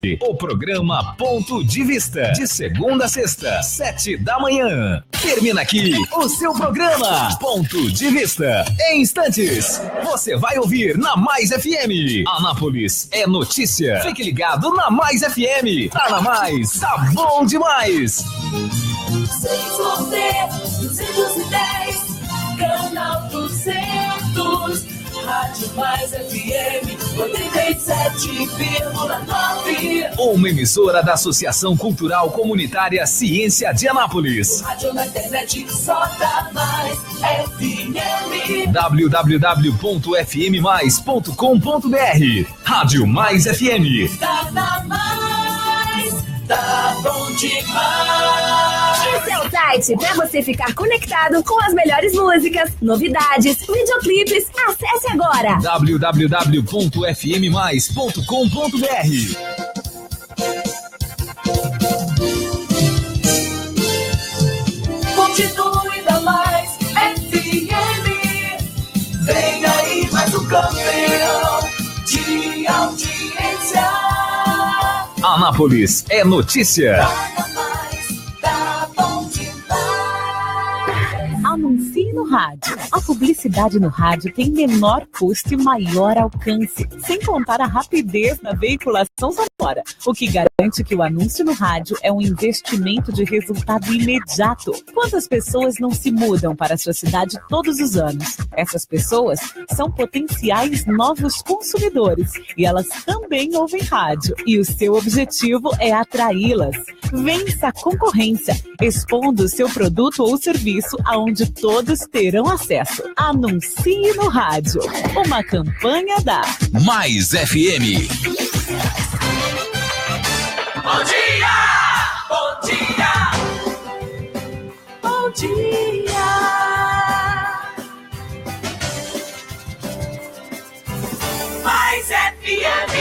O programa Ponto de Vista, de segunda a sexta, 7 da manhã. Termina aqui o seu programa Ponto de Vista. Em instantes, você vai ouvir na Mais FM. Anápolis é notícia. Fique ligado na Mais FM. Tá na Mais, tá bom demais. 210, canal 200, Rádio Mais FM 87,9. Uma emissora da Associação Cultural Comunitária Ciência de Anápolis. Rádio na internet só dá Mais FM. www.fmmais.com.br. Rádio Mais FM. Tá na Mais, tá bom demais. Esse é o site para você ficar conectado com as melhores músicas, novidades, videoclipes. Acesse agora www.fmmais.com.br. Continue da Mais FM. Vem aí mais um campeão de audiência. Anápolis é notícia. Anuncie no rádio. A publicidade no rádio tem menor custo e maior alcance, sem contar a rapidez na veiculação sonora, o que garante que o anúncio no rádio é um investimento de resultado imediato. Quantas pessoas não se mudam para a sua cidade todos os anos? Essas pessoas são potenciais novos consumidores e elas também ouvem rádio. E o seu objetivo é atraí-las. Vença a concorrência, expondo o seu produto ou serviço aonde todos terão acesso. Anuncie no rádio. Uma campanha da Mais FM. Bom dia! Bom dia! Bom dia! Mais FM!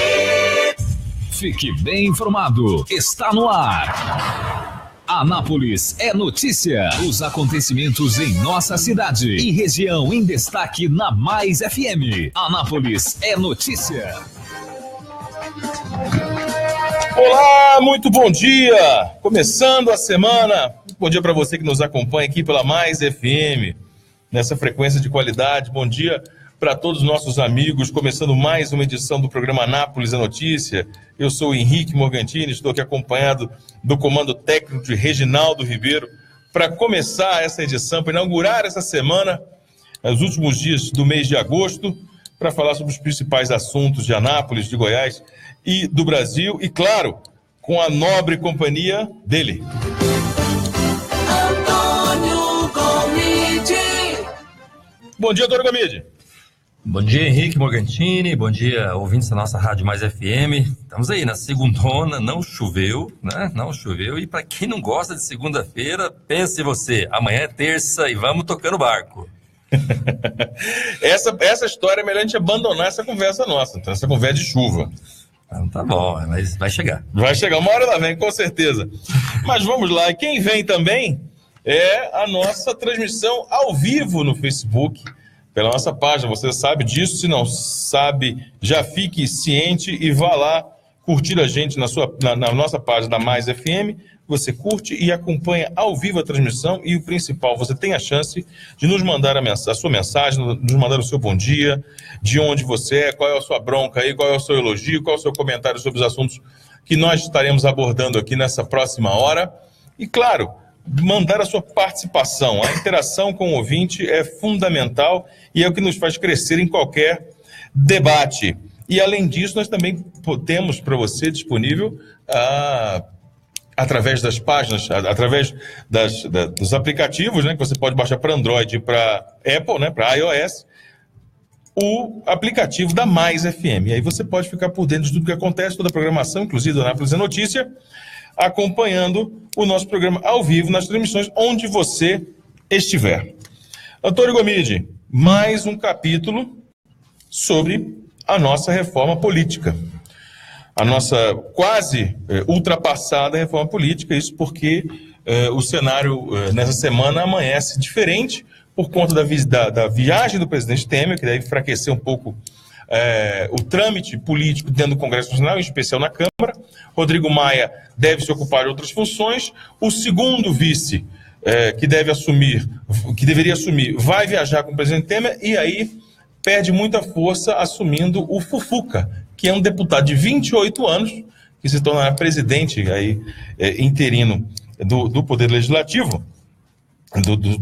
Fique bem informado. Está no ar. Anápolis é notícia. Os acontecimentos em nossa cidade e região em destaque na Mais FM. Anápolis é notícia. Olá, muito bom dia! Começando a semana. Bom dia para você que nos acompanha aqui pela Mais FM, nessa frequência de qualidade. Bom dia para todos os nossos amigos, começando mais uma edição do programa Anápolis é Notícia. Eu sou o Henrique Morgantini, estou aqui acompanhado do comando técnico de Reginaldo Ribeiro, para começar essa edição, para inaugurar essa semana, os últimos dias do mês de agosto, para falar sobre os principais assuntos de Anápolis, de Goiás e do Brasil, e claro, com a nobre companhia dele. Antônio Gomide. Bom dia, Antônio Gomide. Bom dia, Henrique Morgantini, bom dia, ouvintes da nossa Rádio Mais FM. Estamos aí na segundona, não choveu, né? Não choveu, e para quem não gosta de segunda-feira, pense você, amanhã é terça e vamos tocando o barco. Essa história é melhor a gente abandonar essa conversa nossa, então, essa conversa de chuva. Então, tá bom, mas vai chegar. Vai chegar, uma hora ela vem, com certeza. Mas vamos lá, quem vem também é a nossa transmissão ao vivo no Facebook, pela nossa página. Você sabe disso, se não sabe, já fique ciente e vá lá curtir a gente na nossa página da Mais FM. Você curte e acompanha ao vivo a transmissão e o principal, você tem a chance de nos mandar a sua mensagem, nos mandar o seu bom dia, de onde você é, qual é a sua bronca aí, qual é o seu elogio, qual é o seu comentário sobre os assuntos que nós estaremos abordando aqui nessa próxima hora. E claro, mandar a sua participação. A interação com o ouvinte é fundamental e é o que nos faz crescer em qualquer debate. E além disso, nós também temos para você disponível através das páginas, através dos aplicativos, né, que você pode baixar para Android e para Apple, né, para iOS, o aplicativo da Mais FM. E aí você pode ficar por dentro de tudo que acontece, toda a programação, inclusive do Anápolis é Notícia, acompanhando o nosso programa ao vivo nas transmissões onde você estiver. Antônio Gomide, mais um capítulo sobre a nossa reforma política. A nossa quase ultrapassada reforma política, isso porque o cenário nessa semana amanhece diferente por conta da viagem do presidente Temer, que deve enfraquecer um pouco o trâmite político dentro do Congresso Nacional, em especial na Câmara. Rodrigo Maia deve se ocupar de outras funções. O segundo vice, que deveria assumir, vai viajar com o presidente Temer, e aí perde muita força assumindo o Fufuca, que é um deputado de 28 anos, que se tornará presidente aí, interino do Poder Legislativo,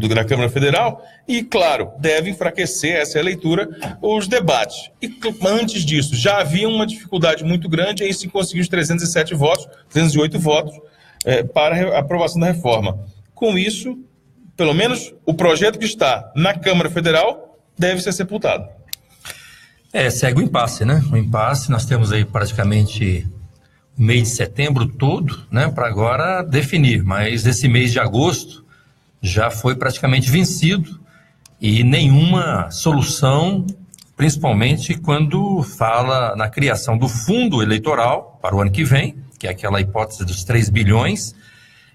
da Câmara Federal, e, claro, deve enfraquecer essa leitura os debates. E antes disso, já havia uma dificuldade muito grande em se conseguir os 308 votos para a aprovação da reforma. Com isso, pelo menos o projeto que está na Câmara Federal deve ser sepultado. Segue o impasse, né? O impasse, nós temos aí praticamente o mês de setembro todo, né, para agora definir, mas esse mês de agosto já foi praticamente vencido e nenhuma solução, principalmente quando fala na criação do fundo eleitoral para o ano que vem, que é aquela hipótese dos 3 bilhões,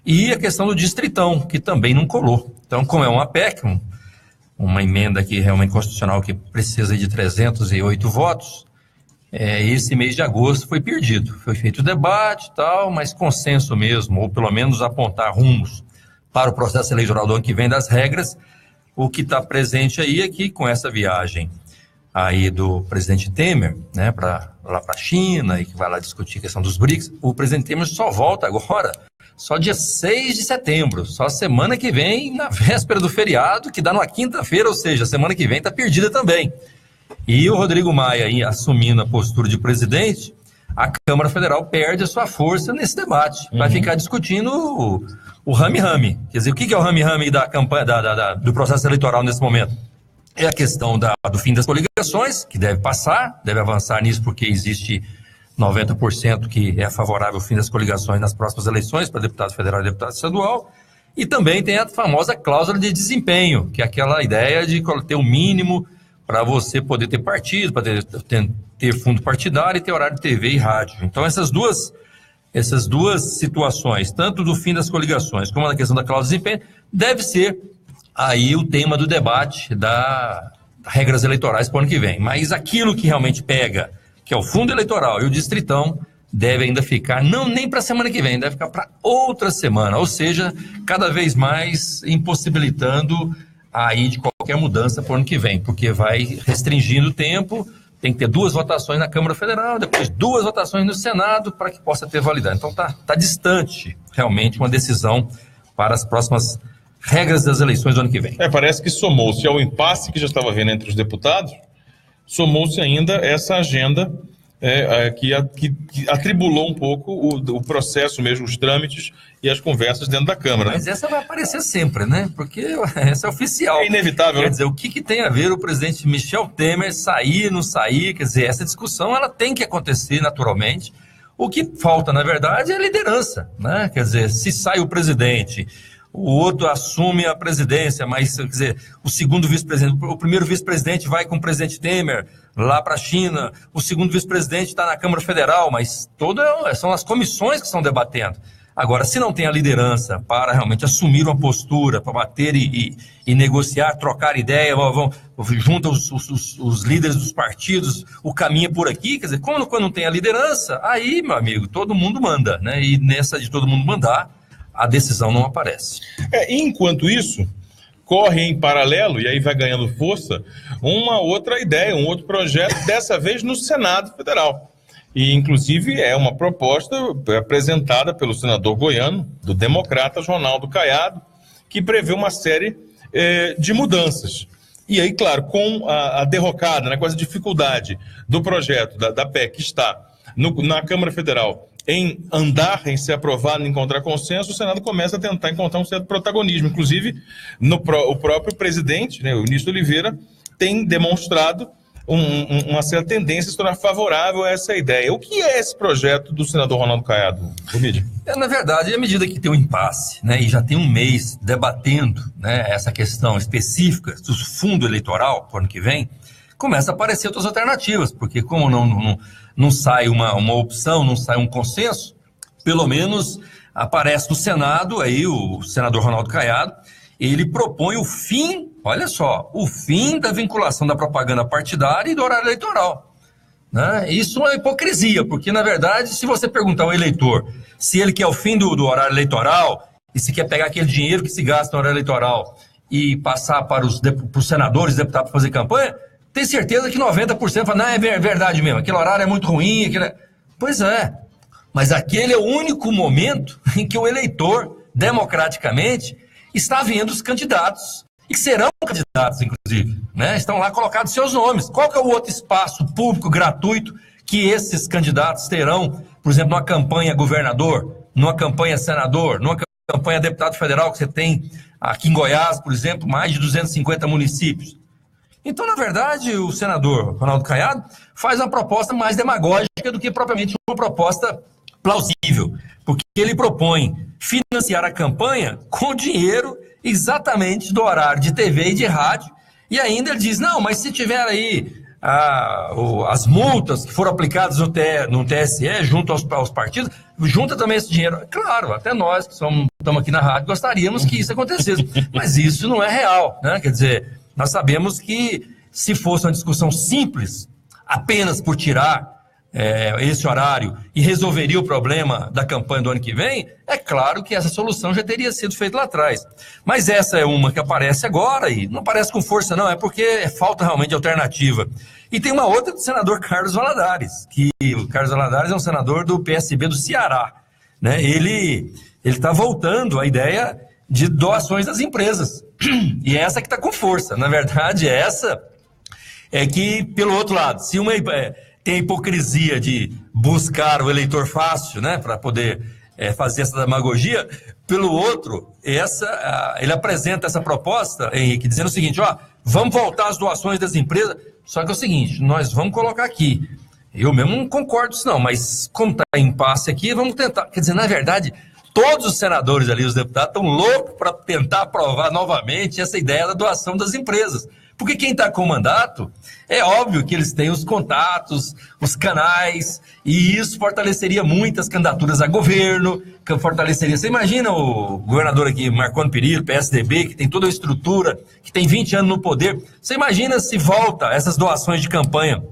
e a questão do distritão, que também não colou. Então, como é uma PEC, uma emenda que realmente constitucional que precisa de 308 votos, esse mês de agosto foi perdido. Foi feito o debate e tal, mas consenso mesmo, ou pelo menos apontar rumos para o processo eleitoral do ano que vem das regras. O que está presente aí é que com essa viagem aí do presidente Temer, né, lá para a China, e que vai lá discutir a questão dos BRICS, o presidente Temer só volta agora, só dia 6 de setembro, só semana que vem, na véspera do feriado, que dá numa quinta-feira, ou seja, semana que vem está perdida também. E o Rodrigo Maia aí, assumindo a postura de presidente, a Câmara Federal perde a sua força nesse debate. Vai ficar discutindo o rame-rame. Quer dizer, o que é o rame-rame da campanha, do processo eleitoral nesse momento? É a questão do fim das coligações, que deve passar, deve avançar nisso, porque existe 90% que é favorável ao fim das coligações nas próximas eleições para deputado federal e deputado estadual. E também tem a famosa cláusula de desempenho, que é aquela ideia de ter o mínimo para você poder ter partido, para ter fundo partidário e ter horário de TV e rádio. Então, essas duas situações, tanto do fim das coligações como da questão da cláusula de desempenho, deve ser aí o tema do debate das regras eleitorais para o ano que vem. Mas aquilo que realmente pega, que é o fundo eleitoral e o distritão, deve ainda ficar, não nem para a semana que vem, deve ficar para outra semana, ou seja, cada vez mais impossibilitando aí de qualquer mudança para o ano que vem, porque vai restringindo o tempo, tem que ter 2 votações na Câmara Federal, depois 2 votações no Senado para que possa ter validade. Então tá distante realmente uma decisão para as próximas regras das eleições do ano que vem. Parece que somou-se ao impasse que já estava havendo entre os deputados, somou-se ainda essa agenda que atribulou um pouco o processo mesmo, os trâmites e as conversas dentro da Câmara. Mas essa vai aparecer sempre, né? Porque essa é oficial. É inevitável. Quer dizer, o que tem a ver o presidente Michel Temer sair, não sair? Quer dizer, essa discussão ela tem que acontecer naturalmente. O que falta, na verdade, é a liderança, né? Quer dizer, se sai o presidente, o outro assume a presidência, mas, quer dizer, o primeiro vice-presidente vai com o presidente Temer lá para a China, o segundo vice-presidente está na Câmara Federal, mas são as comissões que estão debatendo. Agora, se não tem a liderança para realmente assumir uma postura, para bater e negociar, trocar ideia, junta os líderes dos partidos, o caminho é por aqui, quer dizer, quando não tem a liderança, aí, meu amigo, todo mundo manda, né? E nessa de todo mundo mandar, a decisão não aparece. Enquanto isso, corre em paralelo, e aí vai ganhando força, uma outra ideia, um outro projeto, dessa vez no Senado Federal. E, inclusive, é uma proposta apresentada pelo senador goiano, do Democratas, Ronaldo Caiado, que prevê uma série de mudanças. E aí, claro, com a derrocada, né, com essa dificuldade do projeto da PEC que está na Câmara Federal em andar, em ser aprovado, em encontrar consenso, o Senado começa a tentar encontrar um certo protagonismo. Inclusive, o próprio presidente, né, o ministro Oliveira, tem demonstrado uma certa tendência a se tornar favorável a essa ideia. O que é esse projeto do senador Ronaldo Caiado, Omídio? Na verdade, à medida que tem um impasse, né, e já tem um mês debatendo, né, essa questão específica do fundo eleitoral para o ano que vem, começa a aparecer outras alternativas, porque como não sai uma opção, não sai um consenso, pelo menos aparece no Senado, aí o senador Ronaldo Caiado, ele propõe o fim, olha só, o fim da vinculação da propaganda partidária e do horário eleitoral. né? Isso é uma hipocrisia, porque, na verdade, se você perguntar ao eleitor se ele quer o fim do horário eleitoral e se quer pegar aquele dinheiro que se gasta no horário eleitoral e passar para os senadores, deputados para fazer campanha, tem certeza que 90% fala, não, é verdade mesmo, aquele horário é muito ruim. Pois é, mas aquele é o único momento em que o eleitor, democraticamente, está vendo os candidatos, e que serão candidatos, inclusive, né? Estão lá colocados seus nomes. Qual que é o outro espaço público gratuito que esses candidatos terão, por exemplo, numa campanha governador, numa campanha senador, numa campanha deputado federal, que você tem aqui em Goiás, por exemplo, mais de 250 municípios? Então, na verdade, o senador Ronaldo Caiado faz uma proposta mais demagógica do que propriamente uma proposta plausível, porque ele propõe financiar a campanha com dinheiro exatamente do horário de TV e de rádio, e ainda ele diz, não, mas se tiver aí as multas que foram aplicadas no TSE junto aos partidos, junta também esse dinheiro. Claro, até nós que estamos aqui na rádio gostaríamos que isso acontecesse, mas isso não é real, né? Quer dizer, nós sabemos que se fosse uma discussão simples, apenas por tirar esse horário e resolveria o problema da campanha do ano que vem, é claro que essa solução já teria sido feita lá atrás. Mas essa é uma que aparece agora e não aparece com força não, é porque falta realmente de alternativa. E tem uma outra do senador Carlos Valadares, que o Carlos Valadares é um senador do PSB do Ceará, né? Ele está voltando à ideia de doações das empresas, e essa que está com força. Na verdade, essa é que, pelo outro lado, se uma tem a hipocrisia de buscar o eleitor fácil, né, para poder fazer essa demagogia, pelo outro, ele apresenta essa proposta, Henrique, dizendo o seguinte, vamos voltar às doações das empresas, só que é o seguinte, nós vamos colocar aqui, eu mesmo não concordo com isso não, mas como está em impasse aqui, vamos tentar, quer dizer, na verdade, todos os senadores ali, os deputados, estão loucos para tentar aprovar novamente essa ideia da doação das empresas. Porque quem está com o mandato, é óbvio que eles têm os contatos, os canais, e isso fortaleceria muitas candidaturas a governo, que fortaleceria... Você imagina o governador aqui, Marconi Perillo, PSDB, que tem toda a estrutura, que tem 20 anos no poder. Você imagina se volta essas doações de campanha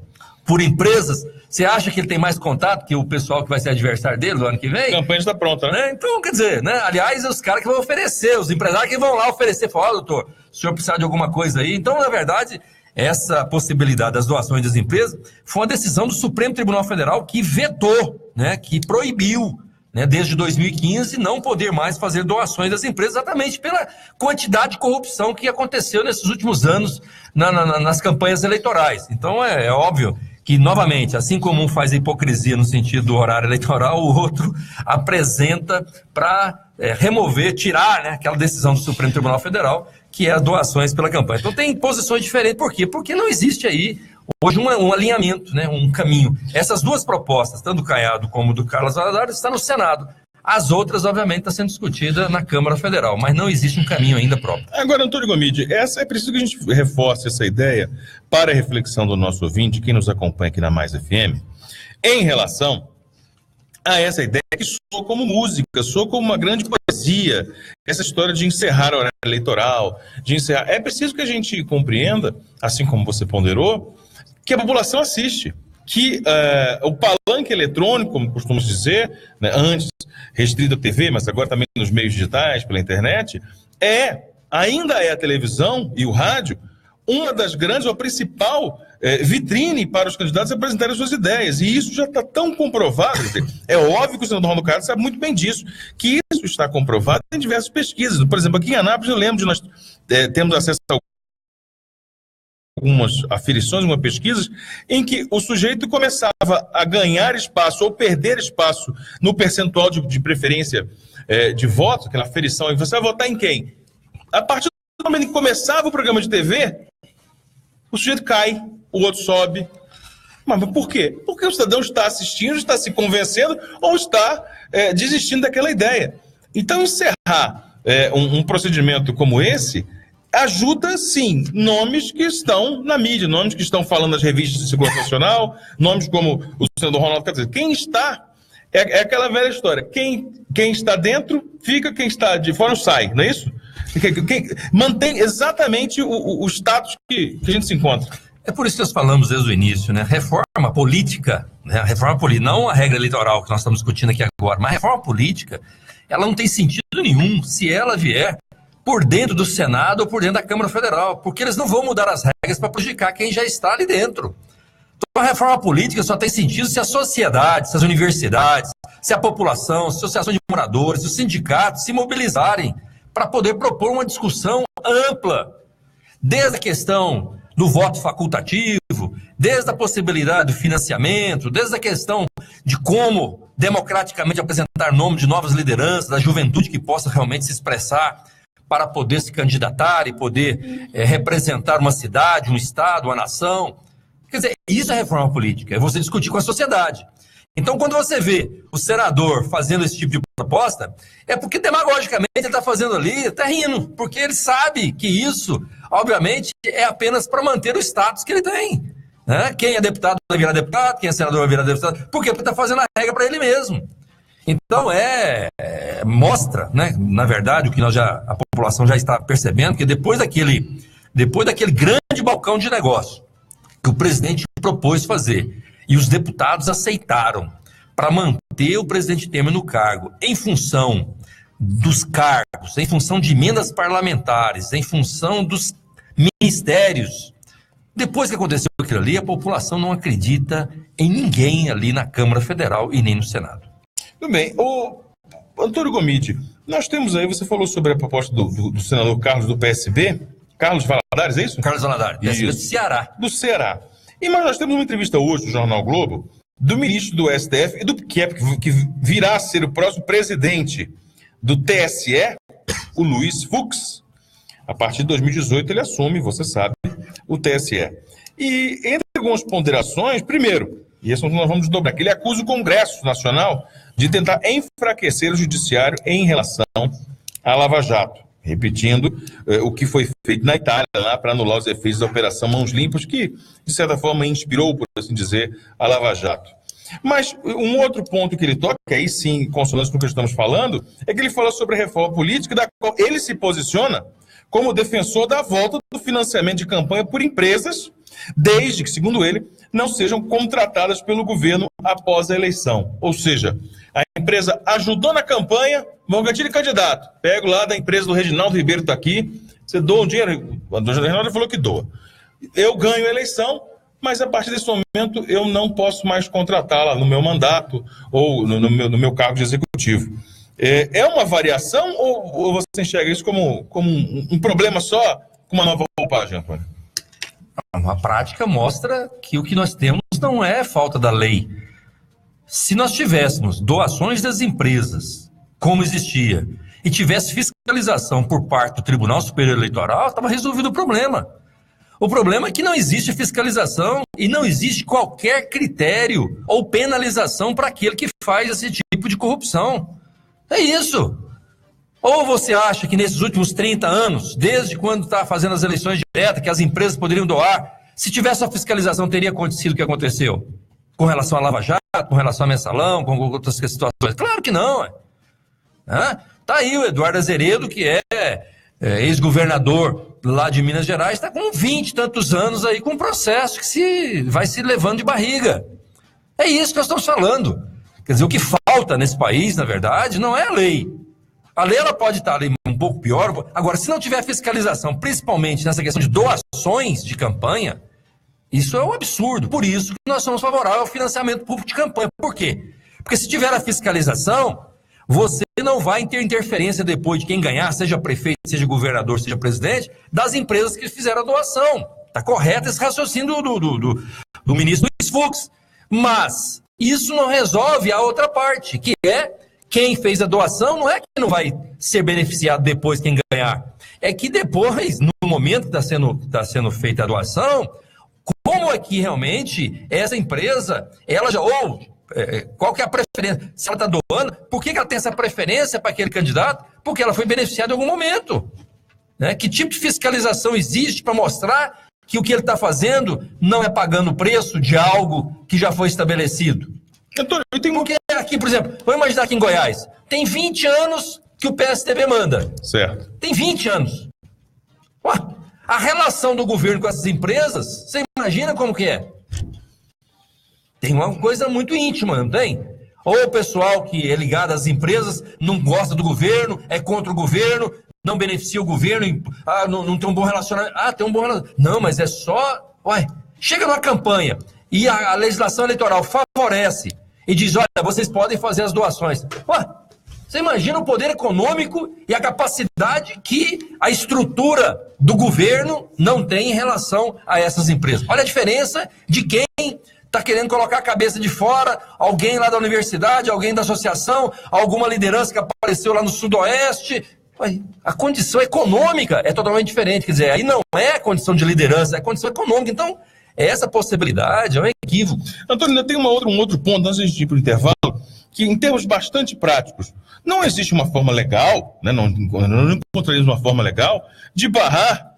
por empresas? Você acha que ele tem mais contato que o pessoal que vai ser adversário dele no ano que vem? A campanha está pronta, né? Então, quer dizer, né? Aliás, os caras que vão oferecer, os empresários que vão lá oferecer, falar, doutor, o senhor precisa de alguma coisa aí? Então, na verdade, essa possibilidade das doações das empresas foi uma decisão do Supremo Tribunal Federal que vetou, né? Que proibiu, né? Desde 2015, não poder mais fazer doações das empresas, exatamente pela quantidade de corrupção que aconteceu nesses últimos anos nas campanhas eleitorais. Então, é óbvio que, novamente, assim como um faz a hipocrisia no sentido do horário eleitoral, o outro apresenta para remover, tirar, né, aquela decisão do Supremo Tribunal Federal, que é as doações pela campanha. Então tem posições diferentes. Por quê? Porque não existe aí hoje um alinhamento, né, um caminho. Essas duas propostas, tanto do Caiado como do Carlos Valadares, estão no Senado. As outras, obviamente, estão sendo discutidas na Câmara Federal, mas não existe um caminho ainda próprio. Agora, Antônio Gomide, é preciso que a gente reforce essa ideia para a reflexão do nosso ouvinte, quem nos acompanha aqui na Mais FM, em relação a essa ideia que soa como música, soa como uma grande poesia, essa história de encerrar o horário eleitoral, de encerrar... É preciso que a gente compreenda, assim como você ponderou, que a população assiste, que o palanque eletrônico, como costumamos dizer, né, antes restrito à TV, mas agora também nos meios digitais, pela internet, ainda é a televisão e o rádio uma das grandes, ou a principal vitrine para os candidatos apresentarem suas ideias. E isso já está tão comprovado. É óbvio que o senador Ronaldo Caiado sabe muito bem disso, que isso está comprovado em diversas pesquisas. Por exemplo, aqui em Anápolis, eu lembro de nós termos acesso a algumas aferições, algumas pesquisas, em que o sujeito começava a ganhar espaço ou perder espaço no percentual de preferência de votos, aquela aferição, e você vai votar em quem? A partir do momento em que começava o programa de TV, o sujeito cai, o outro sobe. Mas por quê? Porque o cidadão está assistindo, está se convencendo ou está desistindo daquela ideia. Então, encerrar um procedimento como esse ajuda, sim, nomes que estão na mídia, nomes que estão falando nas revistas de segurança nacional, nomes como o senador Ronaldo Caiado. Quem está... É aquela velha história. Quem está dentro, fica. Quem está de fora, sai. Não é isso? Quem mantém exatamente o status que a gente se encontra. É por isso que nós falamos desde o início, né? Reforma política, né? Reforma política, não a regra eleitoral que nós estamos discutindo aqui agora, mas a reforma política, ela não tem sentido nenhum se ela vier por dentro do Senado ou por dentro da Câmara Federal, porque eles não vão mudar as regras para prejudicar quem já está ali dentro. Então a reforma política só tem sentido se a sociedade, se as universidades, se a população, as associações de moradores, os sindicatos se mobilizarem para poder propor uma discussão ampla, desde a questão do voto facultativo, desde a possibilidade do financiamento, desde a questão de como democraticamente apresentar nome de novas lideranças, da juventude que possa realmente se expressar para poder se candidatar e poder representar uma cidade, um estado, uma nação. Quer dizer, isso é reforma política, é você discutir com a sociedade. Então, quando você vê o senador fazendo esse tipo de proposta, é porque demagogicamente ele está fazendo ali, está rindo, porque ele sabe que isso, obviamente, é apenas para manter o status que ele tem. Né? Quem é deputado vai virar deputado, quem é senador vai virar deputado. Por quê? Porque está fazendo a regra para ele mesmo. Então, mostra, né, na verdade, o que a população já está percebendo, que depois daquele grande balcão de negócio que o presidente propôs fazer, e os deputados aceitaram para manter o presidente Temer no cargo em função dos cargos, em função de emendas parlamentares, em função dos ministérios. Depois que aconteceu aquilo ali, a população não acredita em ninguém ali na Câmara Federal e nem no Senado. Tudo bem. O Antônio Gomide, nós temos aí, você falou sobre a proposta do senador Carlos do PSB, Carlos Valadares, é isso? Carlos Valadares, PSB do Ceará. Do Ceará. Mas nós temos uma entrevista hoje no Jornal Globo do ministro do STF e que virá a ser o próximo presidente do TSE, o Luiz Fux. A partir de 2018 ele assume, você sabe, o TSE. E entre algumas ponderações, primeiro, e isso nós vamos dobrar, que ele acusa o Congresso Nacional de tentar enfraquecer o judiciário em relação à Lava Jato. Repetindo o que foi feito na Itália lá para anular os efeitos da Operação Mãos Limpas, que, de certa forma, inspirou, por assim dizer, a Lava Jato. Mas um outro ponto que ele toca, que aí sim, em consonância com o que estamos falando, é que ele fala sobre a reforma política, da qual ele se posiciona como defensor da volta do financiamento de campanha por empresas, desde que, segundo ele, não sejam contratadas pelo governo após a eleição. Ou seja, a empresa ajudou na campanha, Morgantini candidato, pego lá da empresa do Reginaldo Ribeiro, está aqui, você doa um dinheiro, o Reginaldo falou que doa. Eu ganho a eleição, mas a partir desse momento eu não posso mais contratá-la no meu mandato ou no meu cargo de executivo. É uma variação ou você enxerga isso como um problema só com uma nova roupagem, Antônio? A prática mostra que o que nós temos não é falta da lei. Se nós tivéssemos doações das empresas, como existia, e tivesse fiscalização por parte do Tribunal Superior Eleitoral, estava resolvido o problema. O problema é que não existe fiscalização e não existe qualquer critério ou penalização para aquele que faz esse tipo de corrupção. É isso. Ou você acha que nesses últimos 30 anos, desde quando está fazendo as eleições diretas, que as empresas poderiam doar, se tivesse a fiscalização, teria acontecido o que aconteceu? Com relação à Lava Jato, com relação a Mensalão, com outras situações? Claro que não. Está aí o Eduardo Azeredo, que é ex-governador lá de Minas Gerais, está com 20 e tantos anos aí com um processo que vai se levando de barriga. É isso que nós estamos falando. Quer dizer, o que falta nesse país, na verdade, não é a lei. A lei ela pode estar ali um pouco pior. Agora, se não tiver fiscalização, principalmente nessa questão de doações de campanha, isso é um absurdo. Por isso que nós somos favoráveis ao financiamento público de campanha. Por quê? Porque se tiver a fiscalização, você não vai ter interferência depois de quem ganhar, seja prefeito, seja governador, seja presidente, das empresas que fizeram a doação. Está correto esse raciocínio do ministro Luiz Fux. Mas isso não resolve a outra parte, que é quem fez a doação, não é que não vai ser beneficiado depois quem ganhar. É que depois, no momento que está sendo feita a doação, como é que realmente essa empresa, ela já... qual que é a preferência? Se ela está doando, por que ela tem essa preferência para aquele candidato? Porque ela foi beneficiada em algum momento. Né? Que tipo de fiscalização existe para mostrar que o que ele está fazendo não é pagando o preço de algo que já foi estabelecido? Porque aqui, por exemplo, vamos imaginar aqui em Goiás, tem 20 anos que o PSDB manda. Certo. Tem 20 anos. Ué, a relação do governo com essas empresas, você imagina como que é? Tem uma coisa muito íntima, não tem? Ou o pessoal que é ligado às empresas não gosta do governo, é contra o governo, não beneficia o governo, não tem um bom relacionamento. Tem um bom relacionamento. Não, mas é só... chega numa campanha e a legislação eleitoral favorece e diz, olha, vocês podem fazer as doações. Você imagina o poder econômico e a capacidade que a estrutura do governo não tem em relação a essas empresas. Olha a diferença de quem está querendo colocar a cabeça de fora, alguém lá da universidade, alguém da associação, alguma liderança que apareceu lá no Sudoeste. A condição econômica é totalmente diferente. Quer dizer, aí não é condição de liderança, é condição econômica. Então, essa possibilidade é um equívoco. Antônio, eu tenho um outro ponto, antes de ir para o intervalo, que em termos bastante práticos, não existe uma forma legal, né, não encontraremos uma forma legal de barrar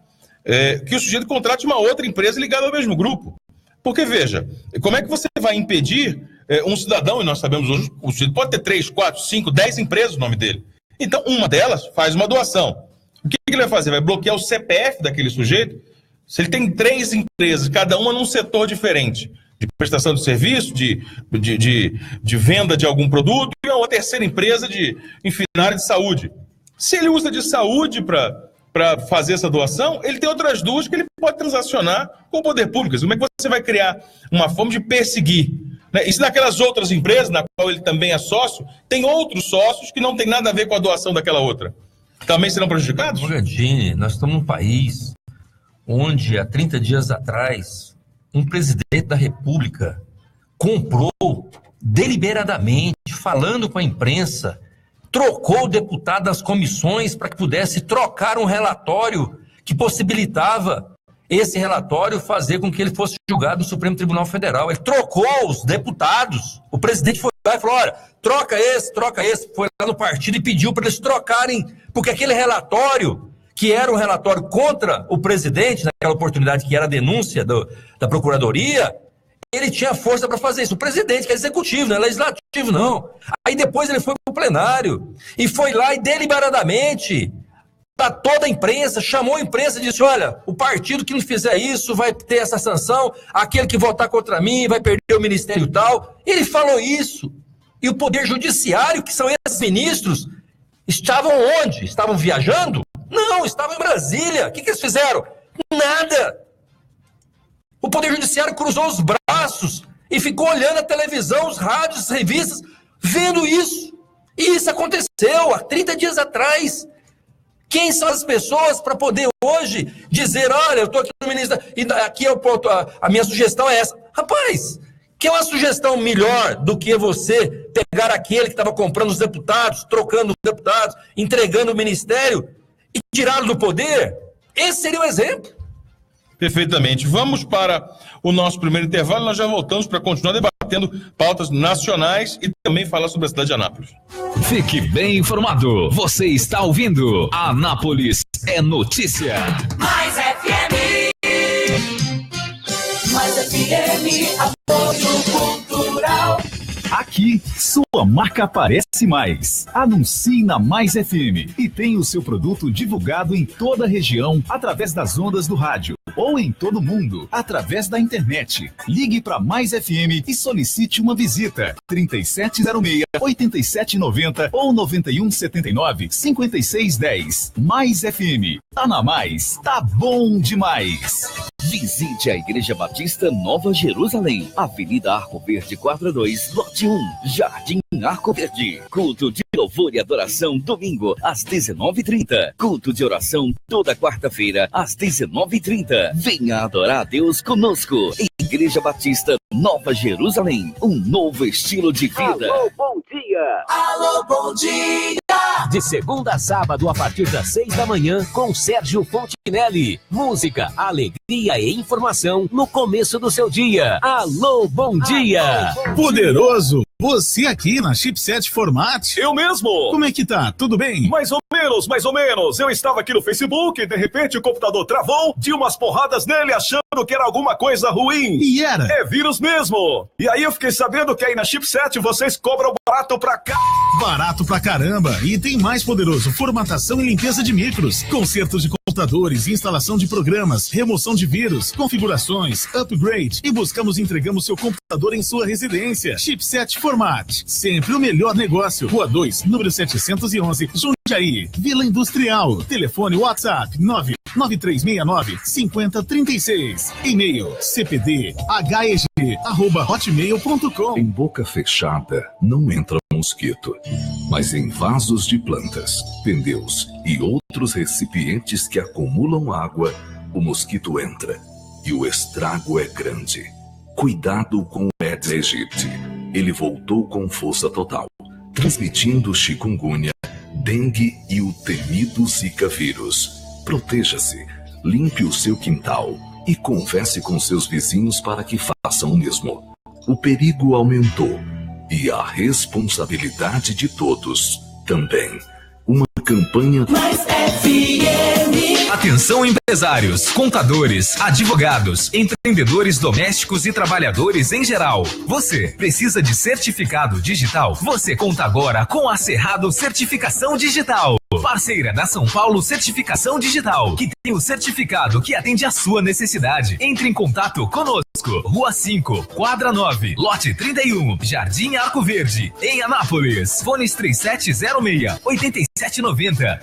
que o sujeito contrate uma outra empresa ligada ao mesmo grupo. Porque, veja, como é que você vai impedir um cidadão, e nós sabemos hoje, o sujeito pode ter 3, 4, 5, 10 empresas no nome dele. Então, uma delas faz uma doação. O que ele vai fazer? Vai bloquear o CPF daquele sujeito? Se ele tem 3 empresas, cada uma num setor diferente, de prestação de serviço, de venda de algum produto, e uma terceira empresa na área de saúde. Se ele usa de saúde para fazer essa doação, ele tem outras 2 que ele pode transacionar com o poder público. Como é que você vai criar uma forma de perseguir? Né? E se naquelas outras empresas, na qual ele também é sócio, tem outros sócios que não tem nada a ver com a doação daquela outra? Também serão prejudicados? Morgantini, nós estamos num país onde, há 30 dias atrás, um presidente da República comprou deliberadamente, falando com a imprensa, trocou o deputado das comissões para que pudesse trocar um relatório que possibilitava esse relatório fazer com que ele fosse julgado no Supremo Tribunal Federal. Ele trocou os deputados. O presidente foi lá e falou, olha, troca esse. Foi lá no partido e pediu para eles trocarem, porque aquele relatório, que era um relatório contra o presidente, naquela oportunidade que era a denúncia da Procuradoria, ele tinha força para fazer isso. O presidente, que é executivo, não é legislativo, não. Aí depois ele foi para o plenário e foi lá e deliberadamente, para toda a imprensa, chamou a imprensa e disse, olha, o partido que não fizer isso vai ter essa sanção, aquele que votar contra mim vai perder o ministério e tal. Ele falou isso. E o Poder Judiciário, que são esses ministros, estavam onde? Estavam viajando? Não, estavam em Brasília. O que eles fizeram? Nada. O Poder Judiciário cruzou os braços e ficou olhando a televisão, os rádios, as revistas, vendo isso. E isso aconteceu há 30 dias atrás. Quem são as pessoas para poder hoje dizer, olha, eu estou aqui no ministério, e aqui é o ponto, a minha sugestão é essa. Rapaz, que é uma sugestão melhor do que você pegar aquele que estava comprando os deputados, trocando os deputados, entregando o ministério e tirá-lo do poder? Esse seria o exemplo. Perfeitamente. Vamos para o nosso primeiro intervalo. Nós já voltamos para continuar debatendo pautas nacionais e também falar sobre a cidade de Anápolis. Fique bem informado. Você está ouvindo Anápolis é Notícia. Mais FM. Mais FM. Apoio Cultural. Aqui, sua marca aparece mais. Anuncie na Mais FM e tenha o seu produto divulgado em toda a região através das ondas do rádio ou em todo o mundo através da internet. Ligue para Mais FM e solicite uma visita. 3706-8790 ou 9179-5610. Mais FM. Tá na Mais. Tá bom demais. Visite a Igreja Batista Nova Jerusalém, Avenida Arco Verde 42, Lote 1, Jardim Arco Verde. Culto de louvor e adoração domingo às 19h30. Culto de oração toda quarta-feira às 19h30. Venha adorar a Deus conosco. Igreja Batista Nova Jerusalém, um novo estilo de vida. Alô, bom dia! Alô, bom dia! De segunda a sábado, a partir das 6 da manhã, com Sérgio Fontinelli. Música, alegria e informação no começo do seu dia. Alô, bom dia! Poderoso! Você aqui na Chipset Format? Eu mesmo! Como é que tá? Tudo bem? Mais ou menos. Eu estava aqui no Facebook e de repente o computador travou, de umas porradas nele achando que era alguma coisa ruim. E era? É vírus mesmo. E aí eu fiquei sabendo que aí na Chipset vocês cobram barato pra cá. Barato pra caramba. E tem mais, poderoso. Formatação e limpeza de micros. Consertos de computadores, instalação de programas, remoção de vírus, configurações, upgrade e buscamos e entregamos seu computador em sua residência. Chipset Format, sempre o melhor negócio. Rua 2, número 711, Jundiaí, Vila Industrial. Telefone WhatsApp 99369-5036. E-mail cpdheg@hotmail.com. Em boca fechada não entra mosquito, mas em vasos de plantas, pneus e outros recipientes que acumulam água, o mosquito entra e o estrago é grande. Cuidado com o Aedes aegypti. Ele voltou com força total, transmitindo chikungunya, dengue e o temido Zika vírus. Proteja-se, limpe o seu quintal e converse com seus vizinhos para que façam o mesmo. O perigo aumentou e a responsabilidade de todos também. Uma campanha Mais FM. Atenção, empresários, contadores, advogados, empreendedores domésticos e trabalhadores em geral. Você precisa de certificado digital? Você conta agora com a Cerrado Certificação Digital. Parceira da São Paulo Certificação Digital, que tem o certificado que atende à sua necessidade. Entre em contato conosco. Rua 5, Quadra 9, Lote 31, Jardim Arco Verde, em Anápolis. Fones 3706-8790,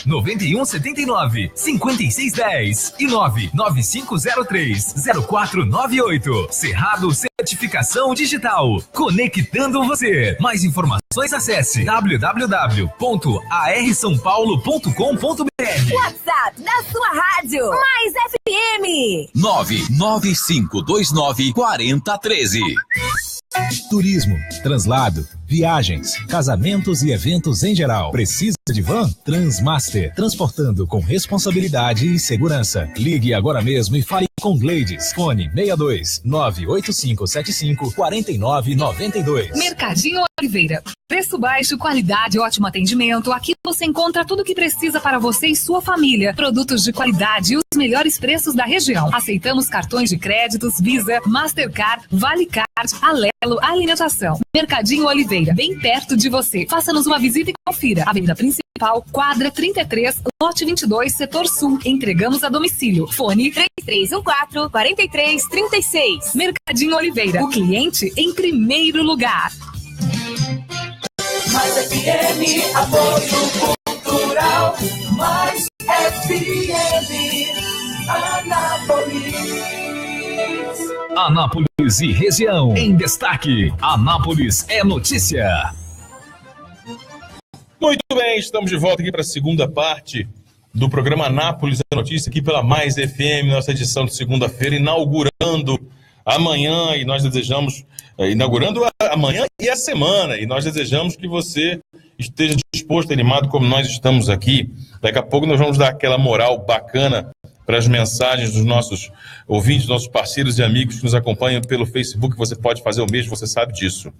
99179-5610 e 99503-0498. Cerrado Certificação Digital, conectando você. Mais informações, acesse www.arsaopaulo.com.br. WhatsApp da sua rádio, Mais FM. 995294013. Turismo, translado, viagens, casamentos e eventos em geral. Precisa de van? Transmaster, transportando com responsabilidade e segurança. Ligue agora mesmo e fale com Gleides. Fone 62 98575 4992. Mercadinho Oliveira. Preço baixo, qualidade, ótimo atendimento. Aqui você encontra tudo o que precisa para você e sua família. Produtos de qualidade e os melhores preços da região. Aceitamos cartões de créditos, Visa, Mastercard, Valecard, Alelo, alimentação. Mercadinho Oliveira, bem perto de você. Faça-nos uma visita e confira. Avenida Principal, quadra 33, lote 22, setor sul. Entregamos a domicílio. Fone 3314-4336. Mercadinho Oliveira. O cliente em primeiro lugar. Mais FM, apoio cultural. Mais FM, Anápolis. Anápolis e região em destaque. Anápolis é notícia. Muito bem, estamos de volta aqui para a segunda parte do programa Anápolis é Notícia, aqui pela Mais FM, nossa edição de segunda-feira, inaugurando amanhã, e nós desejamos, inaugurando amanhã e a semana, e nós desejamos que você esteja disposto, animado, como nós estamos aqui. Daqui a pouco nós vamos dar aquela moral bacana para as mensagens dos nossos ouvintes, nossos parceiros e amigos que nos acompanham pelo Facebook. Você pode fazer o mesmo, você sabe disso.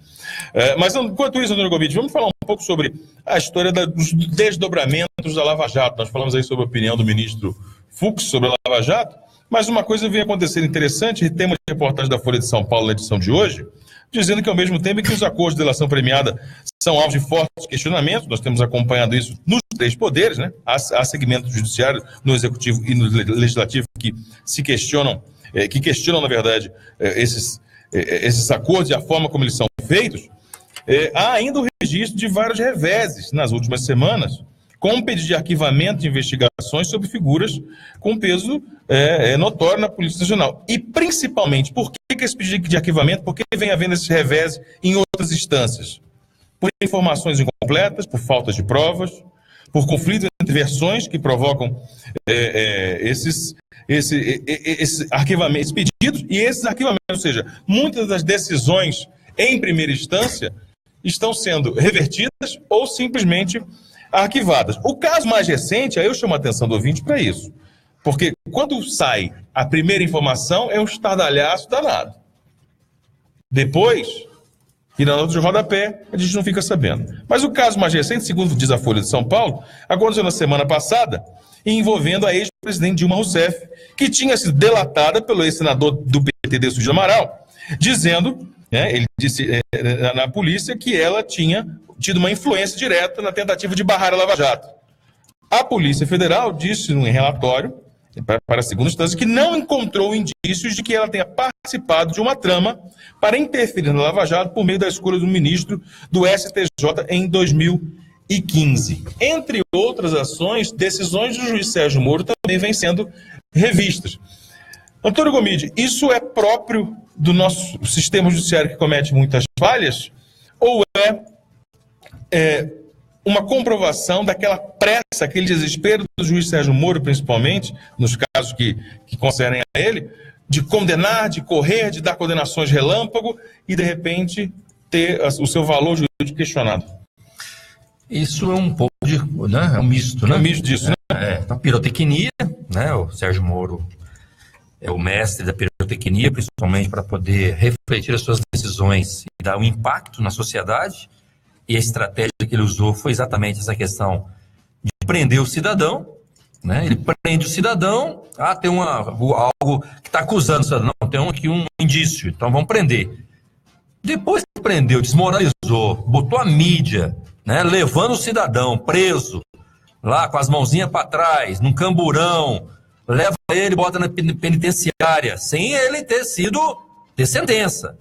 Mas enquanto isso, Antônio Gomide, vamos falar um pouco sobre a história dos desdobramentos da Lava Jato. Nós falamos aí sobre a opinião do ministro Fux sobre a Lava Jato, mas uma coisa vem acontecer interessante, tem uma reportagem da Folha de São Paulo na edição de hoje, dizendo que ao mesmo tempo que os acordos de delação premiada são alvo de fortes questionamentos, nós temos acompanhado isso nos três poderes, né? Há segmentos judiciários, no executivo e no legislativo que se questionam, na verdade, esses acordos e a forma como eles são feitos. Há ainda o registro de vários reveses nas últimas semanas, com um pedido de arquivamento de investigações sobre figuras com peso notório na Polícia Nacional. E, principalmente, por que esse pedido de arquivamento? Porque vem havendo esse revés em outras instâncias. Por informações incompletas, por falta de provas, por conflitos entre versões que provocam esses arquivamentos, esses pedidos e esses arquivamentos. Ou seja, muitas das decisões em primeira instância estão sendo revertidas ou simplesmente arquivadas. O caso mais recente, aí eu chamo a atenção do ouvinte para isso, porque quando sai a primeira informação é um estardalhaço danado. Depois, e na nota de rodapé, a gente não fica sabendo. Mas o caso mais recente, segundo diz a Folha de São Paulo, aconteceu na semana passada, envolvendo a ex-presidente Dilma Rousseff, que tinha sido delatada pelo ex-senador do PT, Décio de Amaral, dizendo, ele disse na polícia que ela tinha tido uma influência direta na tentativa de barrar a Lava Jato. A Polícia Federal disse em relatório para a segunda instância que não encontrou indícios de que ela tenha participado de uma trama para interferir na Lava Jato por meio da escolha do ministro do STJ em 2015. Entre outras ações, decisões do juiz Sérgio Moro também vêm sendo revistas. Antônio Gomide, isso é próprio do nosso sistema judiciário que comete muitas falhas? Ou é uma comprovação daquela pressa, aquele desespero do juiz Sérgio Moro, principalmente, nos casos que concernem a ele, de condenar, de correr, de dar condenações relâmpago e, de repente, ter o seu valor jurídico questionado? Isso é um pouco de... né? É um misto, né? É um misto disso, né? A pirotecnia, né? O Sérgio Moro é o mestre da pirotecnia, principalmente para poder refletir as suas decisões e dar um impacto na sociedade. E a estratégia que ele usou foi exatamente essa questão de prender o cidadão, né? Ele prende o cidadão, tem algo que está acusando o cidadão, não, tem aqui um indício, então vamos prender. Depois que prendeu, desmoralizou, botou a mídia, né, levando o cidadão preso, lá com as mãozinhas para trás, num camburão, leva ele, bota na penitenciária, sem ele ter sentença,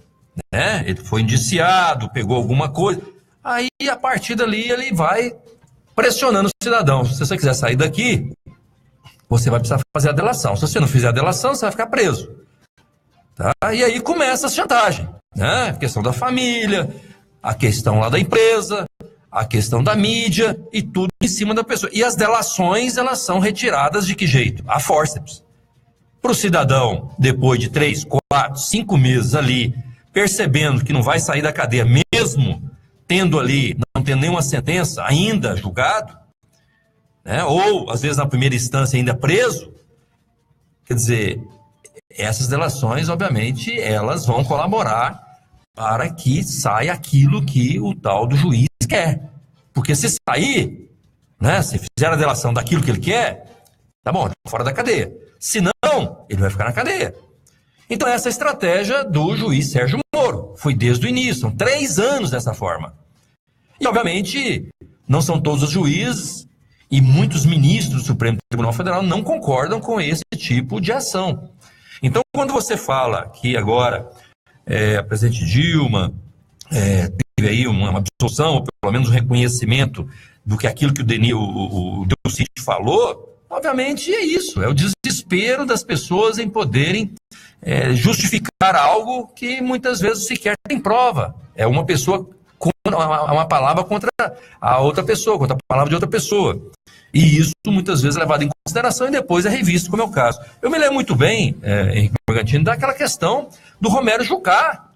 né? Ele foi indiciado, pegou alguma coisa. Aí, a partir dali, ele vai pressionando o cidadão. Se você quiser sair daqui, você vai precisar fazer a delação. Se você não fizer a delação, você vai ficar preso. Tá? E aí começa a chantagem, né? A questão da família, a questão lá da empresa, a questão da mídia e tudo em cima da pessoa. E as delações, elas são retiradas de que jeito? A fórceps. Para o cidadão, depois de 3, 4, 5 meses ali, percebendo que não vai sair da cadeia mesmo tendo ali, não tendo nenhuma sentença, ainda julgado, né? Ou, às vezes, na primeira instância, ainda preso, quer dizer, essas delações, obviamente, elas vão colaborar para que saia aquilo que o tal do juiz quer. Porque se sair, né, se fizer a delação daquilo que ele quer, tá bom, fora da cadeia. Se não, ele vai ficar na cadeia. Então, essa é a estratégia do juiz Sérgio Moro. Foi desde o início, são 3 anos dessa forma. E, obviamente, não são todos os juízes e muitos ministros do Supremo Tribunal Federal não concordam com esse tipo de ação. Então, quando você fala que agora a presidente Dilma teve aí uma absolução, ou pelo menos um reconhecimento do que aquilo que o Delcídio falou, obviamente é isso, é o desespero das pessoas em poderem justificar algo que muitas vezes sequer tem prova. É uma pessoa com uma palavra contra a outra pessoa, contra a palavra de outra pessoa. E isso muitas vezes é levado em consideração e depois é revisto, como é o caso. Eu me lembro muito bem, Henrique Morgantini, daquela questão do Romero Jucá,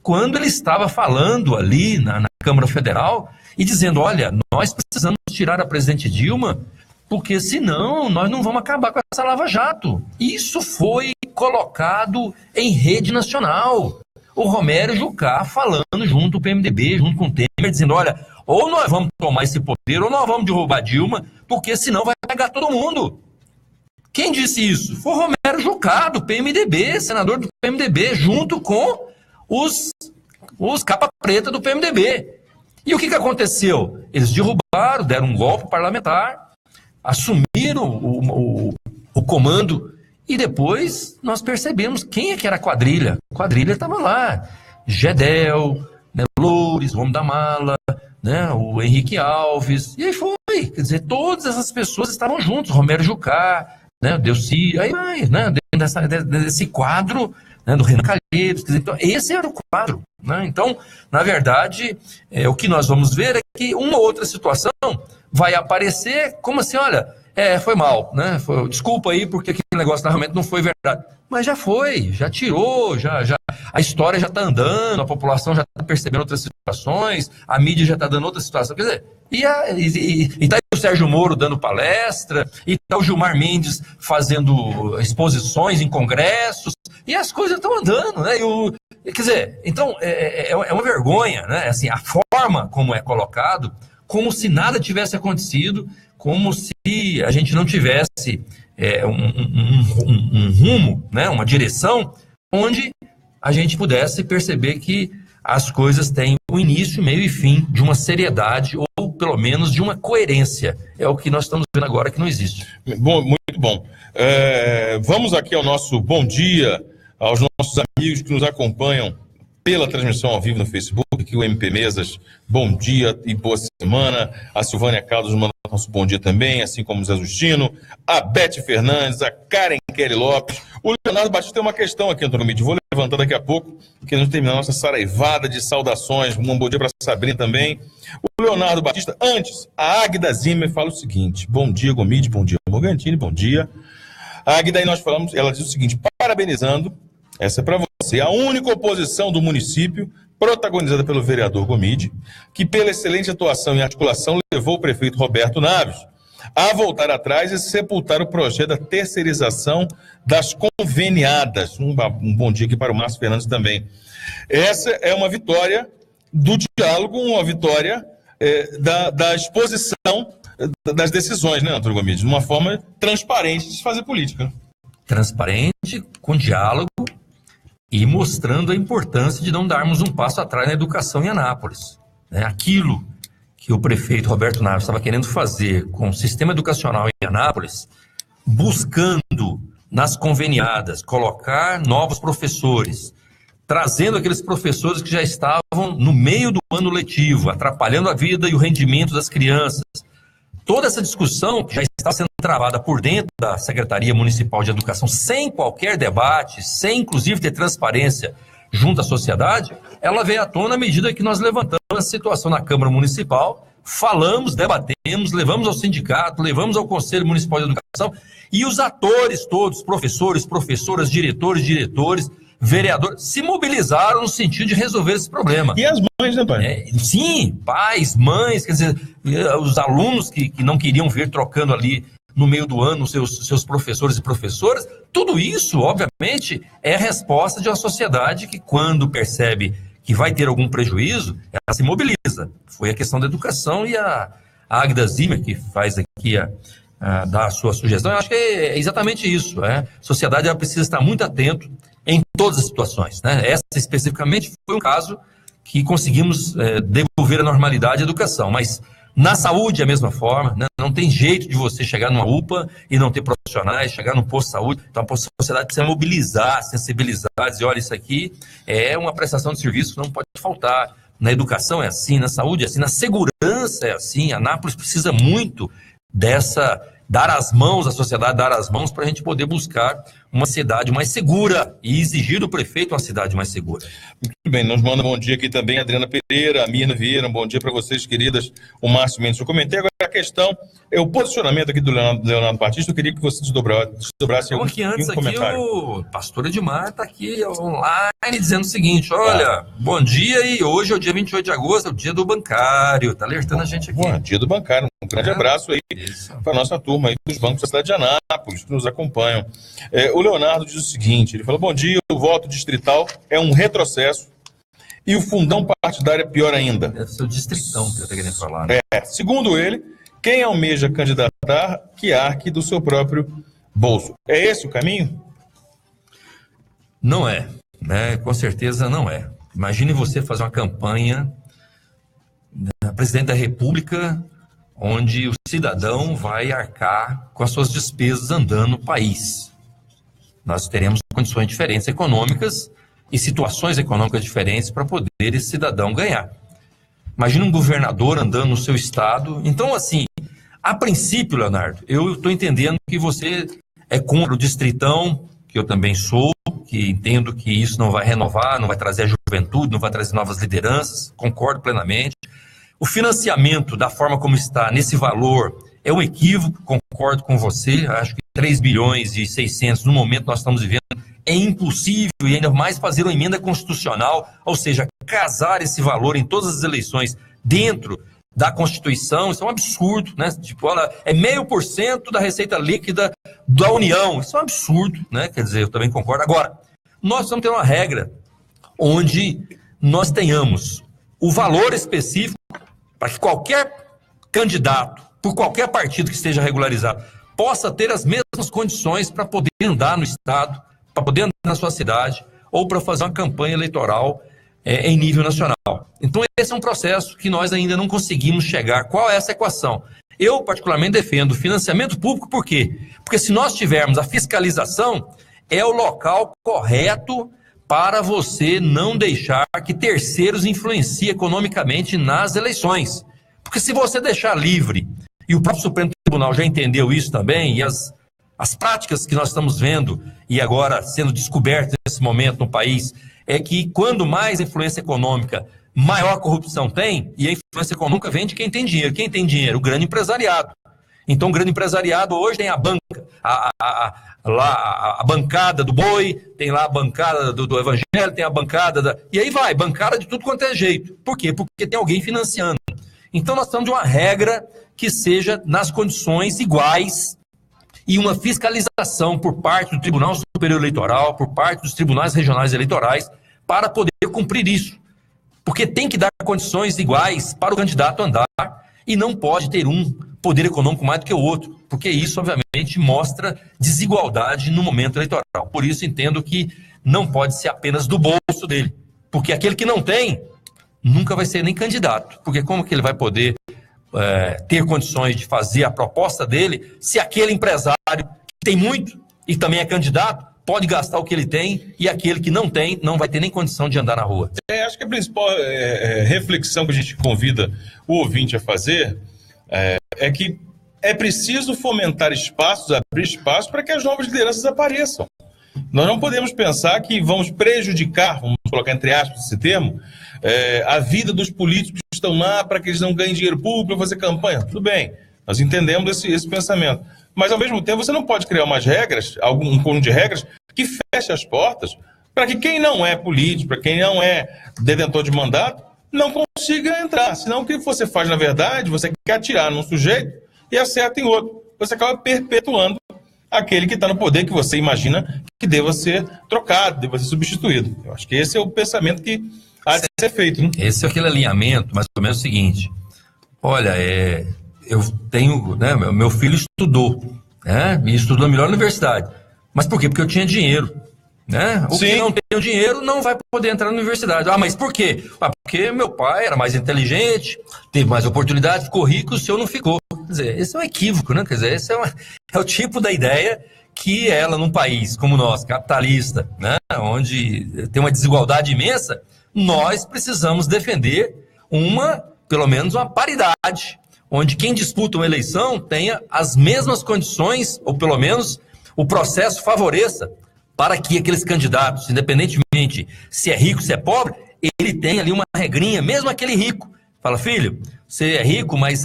quando ele estava falando ali na Câmara Federal e dizendo, olha, nós precisamos tirar a presidente Dilma, porque senão nós não vamos acabar com essa Lava Jato. Isso foi colocado em rede nacional. O Romero Jucá falando junto com o PMDB, junto com o Temer, dizendo, olha, ou nós vamos tomar esse poder, ou nós vamos derrubar Dilma, porque senão vai pegar todo mundo. Quem disse isso? Foi o Romero Jucá, do PMDB, senador do PMDB, junto com os capa preta do PMDB. E o que aconteceu? Eles derrubaram, deram um golpe parlamentar, assumiram o comando, e depois nós percebemos quem é que era a quadrilha. A quadrilha estava lá, Gedel, né, Loures, o Homem da Mala, né, o Henrique Alves, e aí foi. Quer dizer, todas essas pessoas estavam juntos, Romero Jucá, né, Delcy, aí vai, né, desse quadro, né, do Renan Calheiros. Quer dizer, então, esse era o quadro. Né? Então, na verdade, o que nós vamos ver é que uma outra situação vai aparecer como assim, olha, foi mal, né? Desculpa aí porque aquele negócio realmente não foi verdade. Mas já foi, já tirou, já a história já está andando, a população já está percebendo outras situações, a mídia já está dando outra situação. Quer dizer, e tá aí o Sérgio Moro dando palestra, e tá o Gilmar Mendes fazendo exposições em congressos, e as coisas estão andando, né? Quer dizer, então, é uma vergonha, né? Assim, a forma como é colocado, como se nada tivesse acontecido, como se a gente não tivesse um rumo, né? Uma direção, onde a gente pudesse perceber que as coisas têm um início, meio e fim de uma seriedade ou pelo menos de uma coerência. É o que nós estamos vendo agora que não existe. Bom, muito bom. Vamos aqui ao nosso bom dia aos nossos amigos que nos acompanham pela transmissão ao vivo no Facebook, aqui o MP Mesas, bom dia e boa semana. A Silvânia Caldas manda nosso bom dia também, assim como o Zé Justino, a Beth Fernandes, a Karen Kelly Lopes. O Leonardo Batista tem uma questão aqui, Antônio Mídio, vou levantar daqui a pouco, que a gente terminar a nossa saraivada de saudações. Um bom dia para a Sabrina também. O Leonardo Batista, antes, a Águida Zimmer fala o seguinte: bom dia, Gomide, bom dia, Morgantini, bom dia. A Águida, aí nós falamos, ela diz o seguinte: parabenizando, essa é para você, a única oposição do município, protagonizada pelo vereador Gomide, que pela excelente atuação e articulação levou o prefeito Roberto Naves a voltar atrás e sepultar o projeto da terceirização das conveniadas. Um bom dia aqui para o Márcio Fernandes também. Essa é uma vitória do diálogo, uma vitória da exposição das decisões, né, Antônio Gomide? De uma forma transparente de se fazer política. Transparente, com diálogo e mostrando a importância de não darmos um passo atrás na educação em Anápolis. Aquilo que o prefeito Roberto Naves estava querendo fazer com o sistema educacional em Anápolis, buscando nas conveniadas colocar novos professores, trazendo aqueles professores que já estavam no meio do ano letivo, atrapalhando a vida e o rendimento das crianças. Toda essa discussão que já está sendo travada por dentro da Secretaria Municipal de Educação, sem qualquer debate, sem inclusive ter transparência junto à sociedade, ela veio à tona à medida que nós levantamos a situação na Câmara Municipal, falamos, debatemos, levamos ao sindicato, levamos ao Conselho Municipal de Educação, e os atores todos, professores, professoras, diretores, vereadores, se mobilizaram no sentido de resolver esse problema. E as mães, né, pai? Sim, pais, mães, quer dizer, os alunos que não queriam ver trocando ali no meio do ano seus professores e professoras, tudo isso, obviamente, é a resposta de uma sociedade que, quando percebe que vai ter algum prejuízo, ela se mobiliza. Foi a questão da educação e a Águida Zimmer, que faz aqui dá a sua sugestão, eu acho que é exatamente isso. A sociedade ela precisa estar muito atento em todas as situações, né? Essa especificamente foi um caso que conseguimos devolver a normalidade à educação, mas na saúde é a mesma forma, né? Não tem jeito de você chegar numa UPA e não ter profissionais, chegar num posto de saúde. Então a sociedade precisa mobilizar, sensibilizar, dizer, olha, isso aqui é uma prestação de serviço que não pode faltar. Na educação é assim, na saúde é assim, na segurança é assim. Anápolis precisa muito dar as mãos, a sociedade dar as mãos para a gente poder buscar uma cidade mais segura e exigir do prefeito uma cidade mais segura. Muito bem, nos manda um bom dia aqui também a Adriana Pereira, a Mirna Vieira, um bom dia para vocês, queridas, o Márcio Mendes. Eu comentei agora a questão, o posicionamento aqui do Leonardo Batista, eu queria que você desdobrasse então, aqui antes, um comentário. O pastor Edmar está aqui online dizendo o seguinte, olha, bom dia, e hoje é o dia 28 de agosto, é o dia do bancário, está alertando a gente aqui. Bom, dia do bancário, um grande abraço aí para a nossa turma aí dos bancos da cidade de Anápolis, que nos acompanham. O Leonardo diz o seguinte, ele falou, bom dia, o voto distrital é um retrocesso e o fundão partidário é pior ainda. Deve ser o distritão que eu estou querendo falar, né? Segundo ele, quem almeja candidatar que arque do seu próprio bolso. É esse o caminho? Não é, né? Com certeza não é. Imagine você fazer uma campanha da presidente da República onde o cidadão vai arcar com as suas despesas andando no país. Nós teremos condições diferentes econômicas e situações econômicas diferentes para poder esse cidadão ganhar. Imagina um governador andando no seu estado. Então, assim, a princípio, Leonardo, eu estou entendendo que você é contra o distritão, que eu também sou, que entendo que isso não vai renovar, não vai trazer a juventude, não vai trazer novas lideranças, concordo plenamente. O financiamento, da forma como está, nesse valor, é um equívoco, concordo com você, acho que 3 bilhões e 600 no momento nós estamos vivendo, é impossível e ainda mais fazer uma emenda constitucional, ou seja, casar esse valor em todas as eleições dentro da Constituição, isso é um absurdo, né? Tipo, olha, é 0,5% da receita líquida da União, isso é um absurdo, né? Quer dizer, eu também concordo. Agora, nós vamos ter uma regra onde nós tenhamos o valor específico para que qualquer candidato, por qualquer partido que esteja regularizado, possa ter as mesmas condições para poder andar no estado, para poder andar na sua cidade, ou para fazer uma campanha eleitoral em nível nacional. Então esse é um processo que nós ainda não conseguimos chegar. Qual é essa equação? Eu particularmente defendo financiamento público, por quê? Porque se nós tivermos a fiscalização, é o local correto para você não deixar que terceiros influenciem economicamente nas eleições. Porque se você deixar livre, e o próprio Supremo Tribunal já entendeu isso também, e as práticas que nós estamos vendo, e agora sendo descobertas nesse momento no país, é que quando mais influência econômica, maior corrupção tem, e a influência econômica vem de quem tem dinheiro. Quem tem dinheiro? O grande empresariado. Então o grande empresariado hoje tem a banca, a bancada do boi, tem lá a bancada do evangelho, tem a bancada e aí vai, bancada de tudo quanto é jeito. Por quê? Porque tem alguém financiando. Então nós estamos de uma regra que seja nas condições iguais e uma fiscalização por parte do Tribunal Superior Eleitoral, por parte dos tribunais regionais eleitorais, para poder cumprir isso. Porque tem que dar condições iguais para o candidato andar e não pode ter um poder econômico mais do que o outro, porque isso, obviamente, mostra desigualdade no momento eleitoral. Por isso, entendo que não pode ser apenas do bolso dele, porque aquele que não tem, nunca vai ser nem candidato, porque como que ele vai poder ter condições de fazer a proposta dele, se aquele empresário que tem muito e também é candidato, pode gastar o que ele tem e aquele que não tem não vai ter nem condição de andar na rua. Acho que a principal reflexão que a gente convida o ouvinte a fazer é que é preciso fomentar espaços, abrir espaços para que as novas lideranças apareçam. Nós não podemos pensar que vamos prejudicar, vamos colocar entre aspas esse termo, a vida dos políticos que estão lá para que eles não ganhem dinheiro público para fazer campanha. Tudo bem, nós entendemos esse pensamento. Mas, ao mesmo tempo, você não pode criar umas regras, um conjunto de regras, que feche as portas para que quem não é político, para quem não é detentor de mandato, não consiga entrar. Senão, o que você faz, na verdade, você quer atirar num sujeito e acerta em outro. Você acaba perpetuando aquele que está no poder, que você imagina que deva ser trocado, deva ser substituído. Eu acho que esse é o pensamento que há de ser feito. Né? Esse é aquele alinhamento, mais ou menos o seguinte. Olha, eu tenho, né, meu filho estudou, né, e estudou na melhor universidade. Mas por quê? Porque eu tinha dinheiro. Né? O que não tem dinheiro não vai poder entrar na universidade. Ah, mas por quê? Porque meu pai era mais inteligente, teve mais oportunidades, ficou rico, o senhor não ficou. Quer dizer, esse é um equívoco, né? Quer dizer, esse é o tipo da ideia que ela, num país como o nosso, capitalista, né, onde tem uma desigualdade imensa, nós precisamos defender pelo menos uma paridade, onde quem disputa uma eleição tenha as mesmas condições, ou pelo menos o processo favoreça, para que aqueles candidatos, independentemente se é rico, se é pobre, ele tem ali uma regrinha, mesmo aquele rico. Fala, filho, você é rico, mas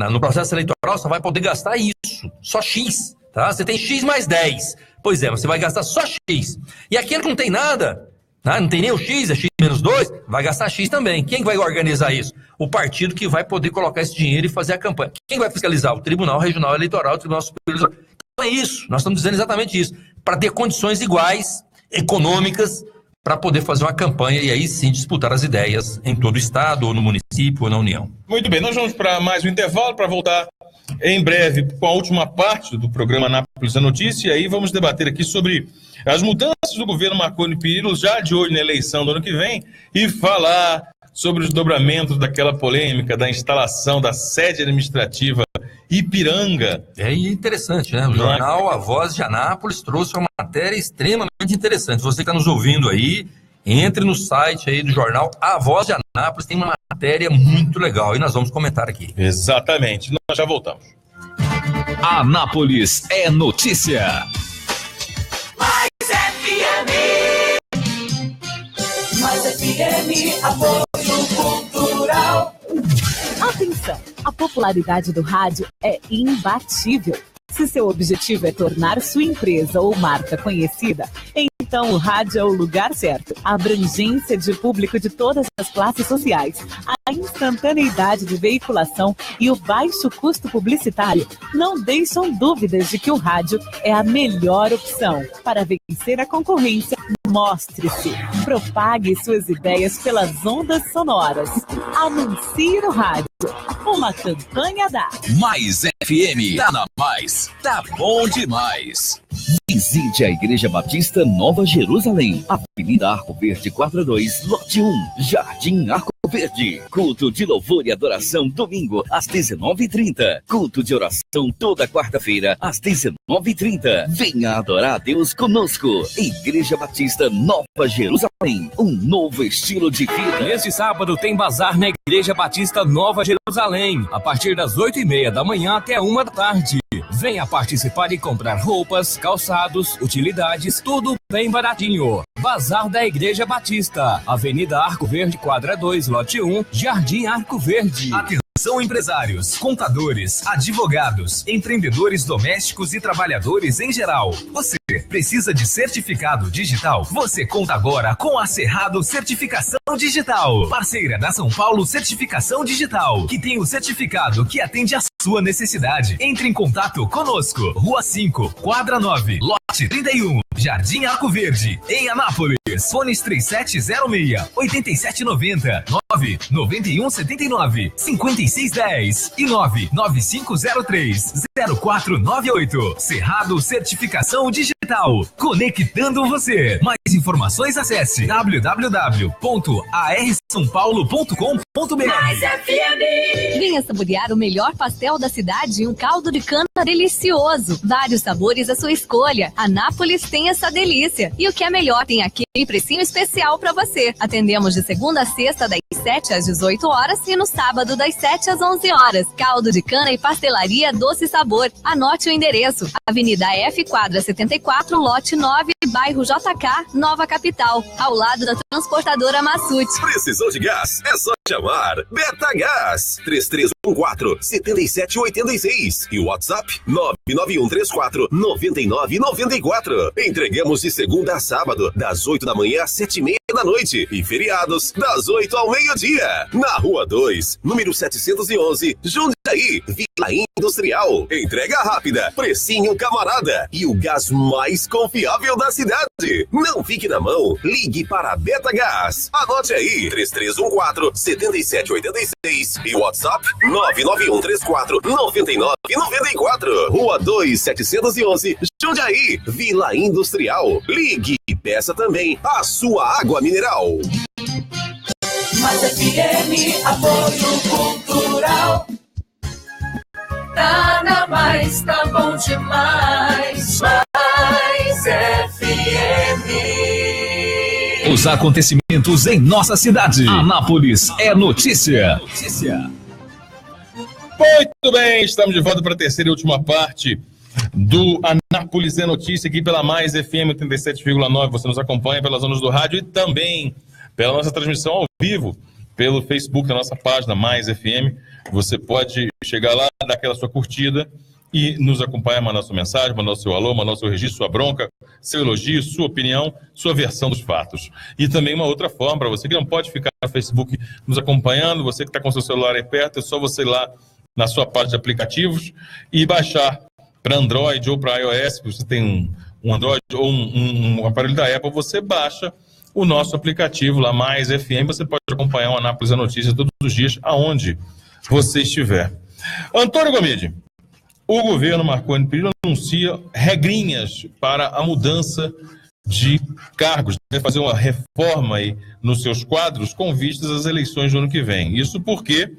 no processo eleitoral você vai poder gastar isso, só X, tá? Você tem X mais 10. Pois é, você vai gastar só X. E aquele que não tem nada, não tem nem o X, é X menos 2, vai gastar X também. Quem vai organizar isso? O partido que vai poder colocar esse dinheiro e fazer a campanha. Quem vai fiscalizar? O Tribunal Regional Eleitoral, o Tribunal Superior Eleitoral. Então é isso, nós estamos dizendo exatamente isso. Para ter condições iguais, econômicas, para poder fazer uma campanha e aí sim disputar as ideias em todo o estado, ou no município, ou na União. Muito bem, nós vamos para mais um intervalo, para voltar em breve com a última parte do programa Anápolis da Notícia, e aí vamos debater aqui sobre as mudanças do governo Marconi Perillo, já de olho na eleição do ano que vem, e falar sobre os desdobramentos daquela polêmica da instalação da sede administrativa Ipiranga. É interessante, né? O jornal A Voz de Anápolis trouxe uma matéria extremamente interessante. Você que está nos ouvindo aí, entre no site aí do jornal A Voz de Anápolis, tem uma matéria muito legal e nós vamos comentar aqui. Exatamente, nós já voltamos. Anápolis é notícia. Mais FM. Mais FM, apoio cultural. Atenção! A popularidade do rádio é imbatível. Se seu objetivo é tornar sua empresa ou marca conhecida, então o rádio é o lugar certo. A abrangência de público de todas as classes sociais, a instantaneidade de veiculação e o baixo custo publicitário não deixam dúvidas de que o rádio é a melhor opção. Para vencer a concorrência, mostre-se. Propague suas ideias pelas ondas sonoras. Anuncie no rádio. Uma campanha da Mais FM. Tá na Mais. Tá bom demais. Visite a Igreja Batista Nova Jerusalém, Avenida Arco Verde 42, Lote 1, Jardim Arco Verde. Culto de louvor e adoração domingo às 19h30. Culto de oração toda quarta-feira às 19h30. Venha adorar a Deus conosco. Igreja Batista Nova Jerusalém, um novo estilo de vida. Neste sábado tem bazar na Igreja Batista Nova Jerusalém, a partir das 8h30 da manhã até 1 da tarde. Venha participar e comprar roupas, calçados, utilidades, tudo bem baratinho. Bazar da Igreja Batista, Avenida Arco Verde, quadra 2, lote 1, Jardim Arco Verde. Atenção empresários, contadores, advogados, empreendedores domésticos e trabalhadores em geral. Você precisa de certificado digital? Você conta agora com a Cerrado Certificação Digital, parceira da São Paulo Certificação Digital, que tem o certificado que atende a sua necessidade. Entre em contato conosco. Rua 5, quadra 9, lote 31, Jardim Arco Verde, em Anápolis. Fones 3706-8790, 99179-5610 e 99503-0498. Cerrado Certificação Digital, conectando você. Mais informações, acesse www.arsaopaulo.com.br. Mais FM. Venha saborear o melhor pastel da cidade e um caldo de cana delicioso. Vários sabores à sua escolha. Anápolis tem essa delícia. E o que é melhor, tem aquele precinho especial para você. Atendemos de segunda a sexta, das 7 às 18 horas e no sábado, das 7 às 11 horas. Caldo de cana e pastelaria Doce Sabor. Anote o endereço. Avenida F, quadra 74, lote 9, bairro JK, Nova Capital, ao lado da transportadora Massute. Precisou de gás? É só chamar Beta Gás. 3314-7786 e o WhatsApp 99134-9994. Entregamos de segunda a sábado, das 8 da manhã às 7h30 da noite e feriados das 8 ao meio-dia. Na Rua 2, número 711, Jundiaí, Vila Industrial. Entrega rápida, precinho camarada e o gás mais confiável da cidade. Não fique na mão, ligue para a Beta Gás. Anote aí, 3314-7786 e o WhatsApp 99134-9994. Rua 2, 711, Jundiaí, Vila Industrial. Ligue e peça também a sua água mineral. Mais FM, apoio cultural. Tá na Mais, tá bom demais. Mais FM. Os acontecimentos em nossa cidade. Anápolis é notícia. Muito bem, estamos de volta para a terceira e última parte do Anápolis é Notícia, aqui pela Mais FM 87,9. Você nos acompanha pelas ondas do rádio e também pela nossa transmissão ao vivo pelo Facebook da nossa página Mais FM. Você pode chegar lá, dar aquela sua curtida e nos acompanhar, mandar sua mensagem, mandar seu alô, mandar seu registro, sua bronca, seu elogio, sua opinião, sua versão dos fatos. E também uma outra forma, para você que não pode ficar no Facebook nos acompanhando, você que está com seu celular aí perto, é só você ir lá na sua parte de aplicativos e baixar para Android ou para iOS. Se você tem um Android ou um aparelho da Apple, você baixa o nosso aplicativo lá, Mais FM. Você pode acompanhar o Anápolis é Notícia todos os dias, aonde você estiver. Antônio Gomide, o governo Marconi Perillo anuncia regrinhas para a mudança de cargos, vai fazer uma reforma aí nos seus quadros com vistas às eleições do ano que vem. Isso porque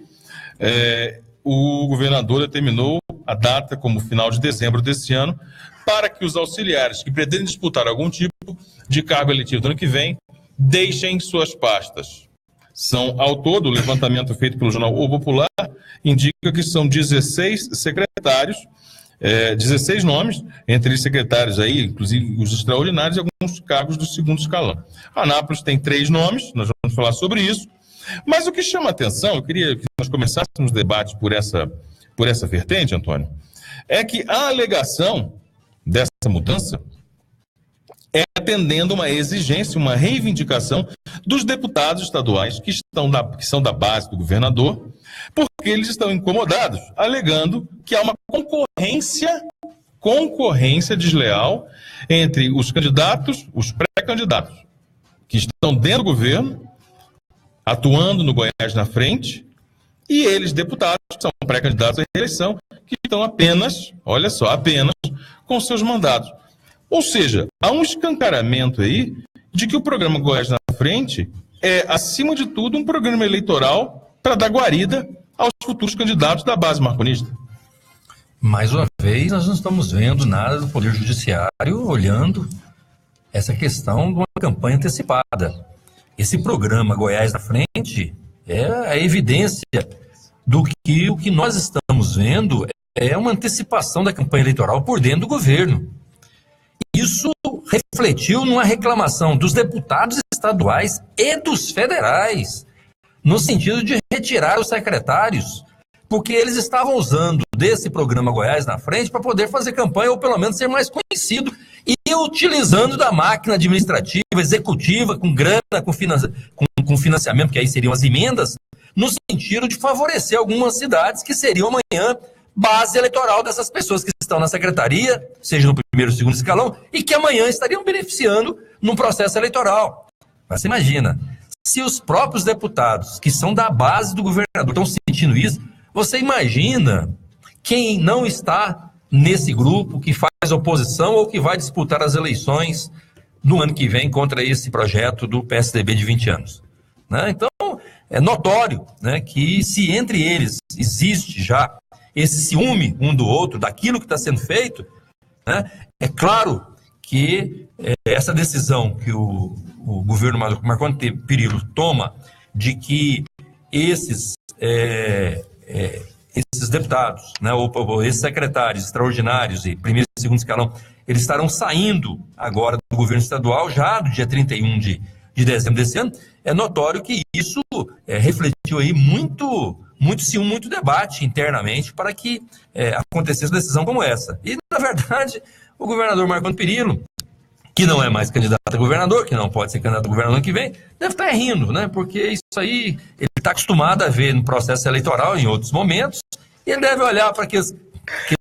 o governador determinou a data como final de dezembro desse ano para que os auxiliares que pretendem disputar algum tipo de cargo eletivo do ano que vem deixem suas pastas. São, ao todo, o levantamento feito pelo jornal O Popular indica que são 16 secretários, 16 nomes, entre os secretários aí, inclusive os extraordinários e alguns cargos do segundo escalão. A Anápolis tem 3 nomes, nós vamos falar sobre isso. Mas o que chama a atenção, eu queria que nós começássemos o debate por essa vertente, Antônio, é que a alegação dessa mudança é atendendo uma exigência, uma reivindicação dos deputados estaduais que são da base do governador, porque eles estão incomodados, alegando que há uma concorrência desleal entre os candidatos, os pré-candidatos, que estão dentro do governo, atuando no Goiás na frente, e eles, deputados, que são pré-candidatos à reeleição, que estão apenas, olha só, apenas com seus mandatos. Ou seja, há um escancaramento aí de que o programa Goiás na Frente é, acima de tudo, um programa eleitoral para dar guarida aos futuros candidatos da base marconista. Mais uma vez, nós não estamos vendo nada do Poder Judiciário olhando essa questão de uma campanha antecipada. Esse programa Goiás na Frente é a evidência do que o que nós estamos vendo é uma antecipação da campanha eleitoral por dentro do governo. Isso refletiu numa reclamação dos deputados estaduais e dos federais, no sentido de retirar os secretários, porque eles estavam usando desse programa Goiás na Frente para poder fazer campanha ou pelo menos ser mais conhecido e utilizando da máquina administrativa, executiva, com grana, com financiamento, que aí seriam as emendas, no sentido de favorecer algumas cidades que seriam amanhã base eleitoral dessas pessoas que estão na secretaria, seja no primeiro ou segundo escalão, e que amanhã estariam beneficiando num processo eleitoral. Mas você imagina, se os próprios deputados que são da base do governador estão sentindo isso, você imagina quem não está nesse grupo, que faz oposição ou que vai disputar as eleições no ano que vem contra esse projeto do PSDB de 20 anos. Né? Então, é notório, né, que se entre eles existe já esse ciúme um do outro, daquilo que está sendo feito, né, é claro que essa decisão que o governo Marconi Perillo toma de que esses deputados, né, ou esses secretários extraordinários e primeiro e segundo escalão, eles estarão saindo agora do governo estadual já do dia 31 de dezembro desse ano, é notório que isso refletiu aí muito ciúme, muito debate internamente para que acontecesse uma decisão como essa. E, na verdade, o governador Marconi Perillo, que não é mais candidato a governador, que não pode ser candidato a governador ano que vem, deve estar rindo, né? Porque isso aí ele está acostumado a ver no processo eleitoral em outros momentos, e ele deve olhar para aqueles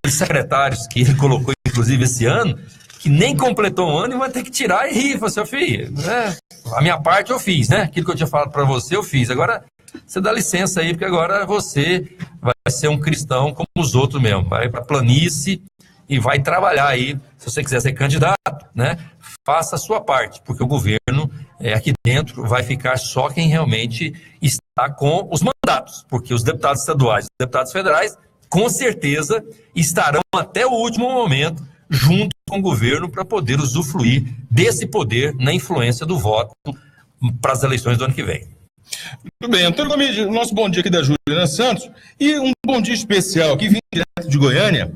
secretários que ele colocou, inclusive, esse ano, que nem completou um ano e vai ter que tirar e rir. Falar assim, filho, né? A minha parte eu fiz, né? Aquilo que eu tinha falado para você, eu fiz. Agora, você dá licença aí, porque agora você vai ser um cristão como os outros mesmo. Vai para a planície e vai trabalhar aí. Se você quiser ser candidato, né? Faça a sua parte, porque o governo aqui dentro vai ficar só quem realmente está com os mandatos, porque os deputados estaduais e os deputados federais, com certeza, estarão até o último momento junto com o governo para poder usufruir desse poder na influência do voto para as eleições do ano que vem. Muito bem, Antônio Gomide, nosso bom dia aqui da Juliana Santos, e um bom dia especial aqui, vindo direto de Goiânia,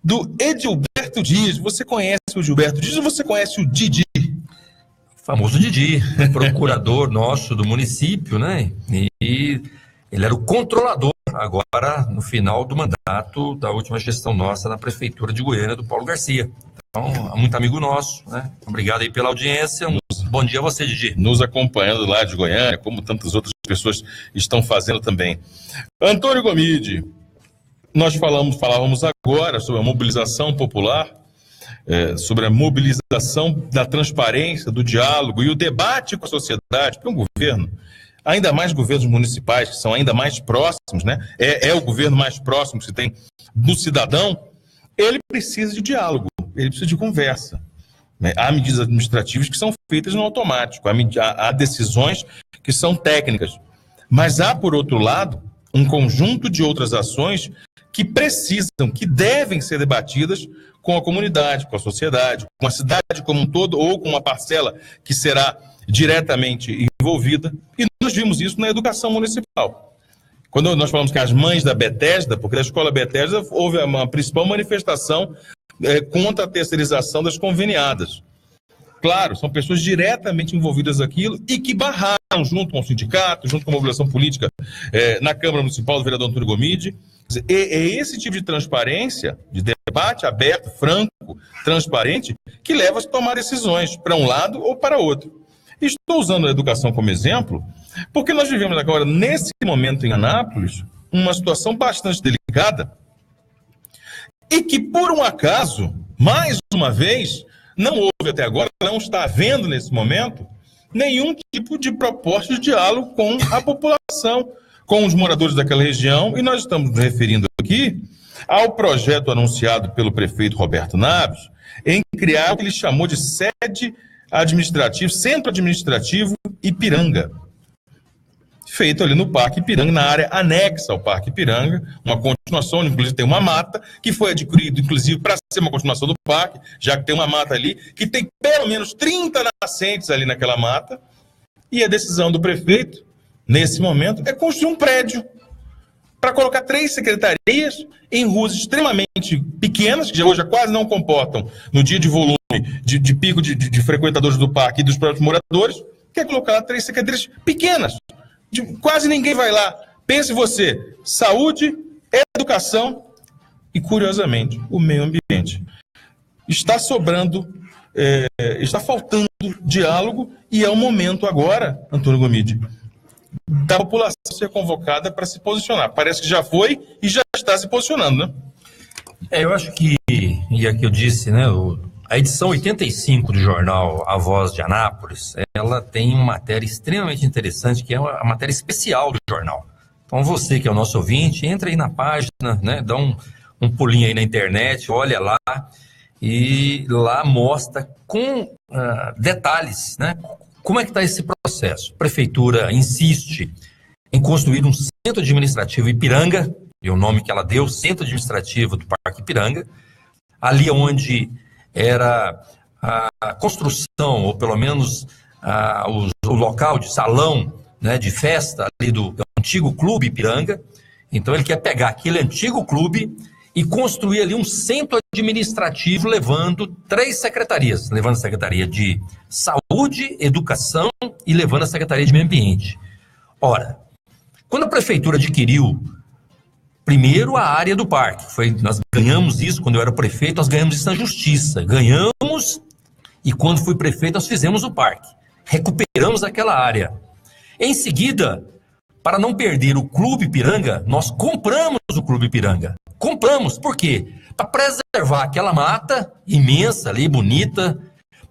do Edilberto Dias. Você conhece o Edilberto Dias ou você conhece o Didi? O famoso Didi, procurador nosso do município, né? E ele era o controlador agora no final do mandato da última gestão nossa na Prefeitura de Goiânia, do Paulo Garcia. Então, muito amigo nosso, né? Obrigado aí pela audiência. Bom dia a você, Didi. Nos acompanhando lá de Goiânia, como tantas outras pessoas estão fazendo também. Antônio Gomide, nós falávamos agora sobre a mobilização popular, sobre a mobilização da transparência, do diálogo e o debate com a sociedade, porque um governo, ainda mais governos municipais, que são ainda mais próximos, né? É o governo mais próximo que se tem do cidadão, ele precisa de diálogo, ele precisa de conversa. Né? Há medidas administrativas que são feitas no automático, há decisões que são técnicas, mas há, por outro lado, um conjunto de outras ações que precisam, que devem ser debatidas com a comunidade, com a sociedade, com a cidade como um todo, ou com uma parcela que será diretamente envolvida, e nós vimos isso na educação municipal. Quando nós falamos que as mães da Bethesda, porque da escola Bethesda houve uma principal manifestação contra a terceirização das conveniadas. Claro, são pessoas diretamente envolvidas naquilo e que barraram junto com o sindicato, junto com a mobilização política na Câmara Municipal do vereador Antônio Gomide. É esse tipo de transparência, de debate aberto, franco, transparente, que leva a tomar decisões para um lado ou para outro. Estou usando a educação como exemplo, porque nós vivemos agora, nesse momento em Anápolis, uma situação bastante delicada e que, por um acaso, mais uma vez, não houve até agora, não está havendo nesse momento, nenhum tipo de proposta de diálogo com a população, com os moradores daquela região, e nós estamos nos referindo aqui ao projeto anunciado pelo prefeito Roberto Naves em criar o que ele chamou de sede administrativo, Centro Administrativo Ipiranga, feito ali no Parque Ipiranga, na área anexa ao Parque Ipiranga, uma continuação, inclusive tem uma mata, que foi adquirida, inclusive, para ser uma continuação do parque, já que tem uma mata ali, que tem pelo menos 30 nascentes ali naquela mata, e a decisão do prefeito, nesse momento, é construir um prédio para colocar 3 secretarias em ruas extremamente pequenas, que hoje já quase não comportam, no dia de volume, de pico de frequentadores do parque e dos próprios moradores, quer colocar lá 3 secretarias pequenas. Quase ninguém vai lá. Pense você, saúde, educação e, curiosamente, o meio ambiente. Está sobrando, está faltando diálogo, e é o momento agora, Antônio Gomide, da população ser convocada para se posicionar. Parece que já foi e já está se posicionando, né? Eu acho que, e aqui eu disse, né, a edição 85 do jornal A Voz de Anápolis, ela tem uma matéria extremamente interessante, que é a matéria especial do jornal. Então você que é o nosso ouvinte, entra aí na página, né, dá um pulinho aí na internet, olha lá, e lá mostra com detalhes, né, como é que está esse processo. A prefeitura insiste em construir um centro administrativo Ipiranga, e o nome que ela deu, Centro Administrativo do Parque Ipiranga, ali onde era a construção, ou pelo menos o local de salão, né, de festa ali do antigo Clube Ipiranga. Então ele quer pegar aquele antigo clube e construir ali um centro administrativo, levando 3 secretarias, levando a Secretaria de Saúde, Educação e levando a Secretaria de Meio Ambiente. Ora, quando a prefeitura adquiriu primeiro a área do parque, nós ganhamos isso quando eu era prefeito, nós ganhamos isso na justiça, ganhamos, e quando fui prefeito nós fizemos o parque, recuperamos aquela área. Em seguida, para não perder o Clube Ipiranga, nós compramos o Clube Ipiranga. Compramos, por quê? Para preservar aquela mata imensa ali, bonita,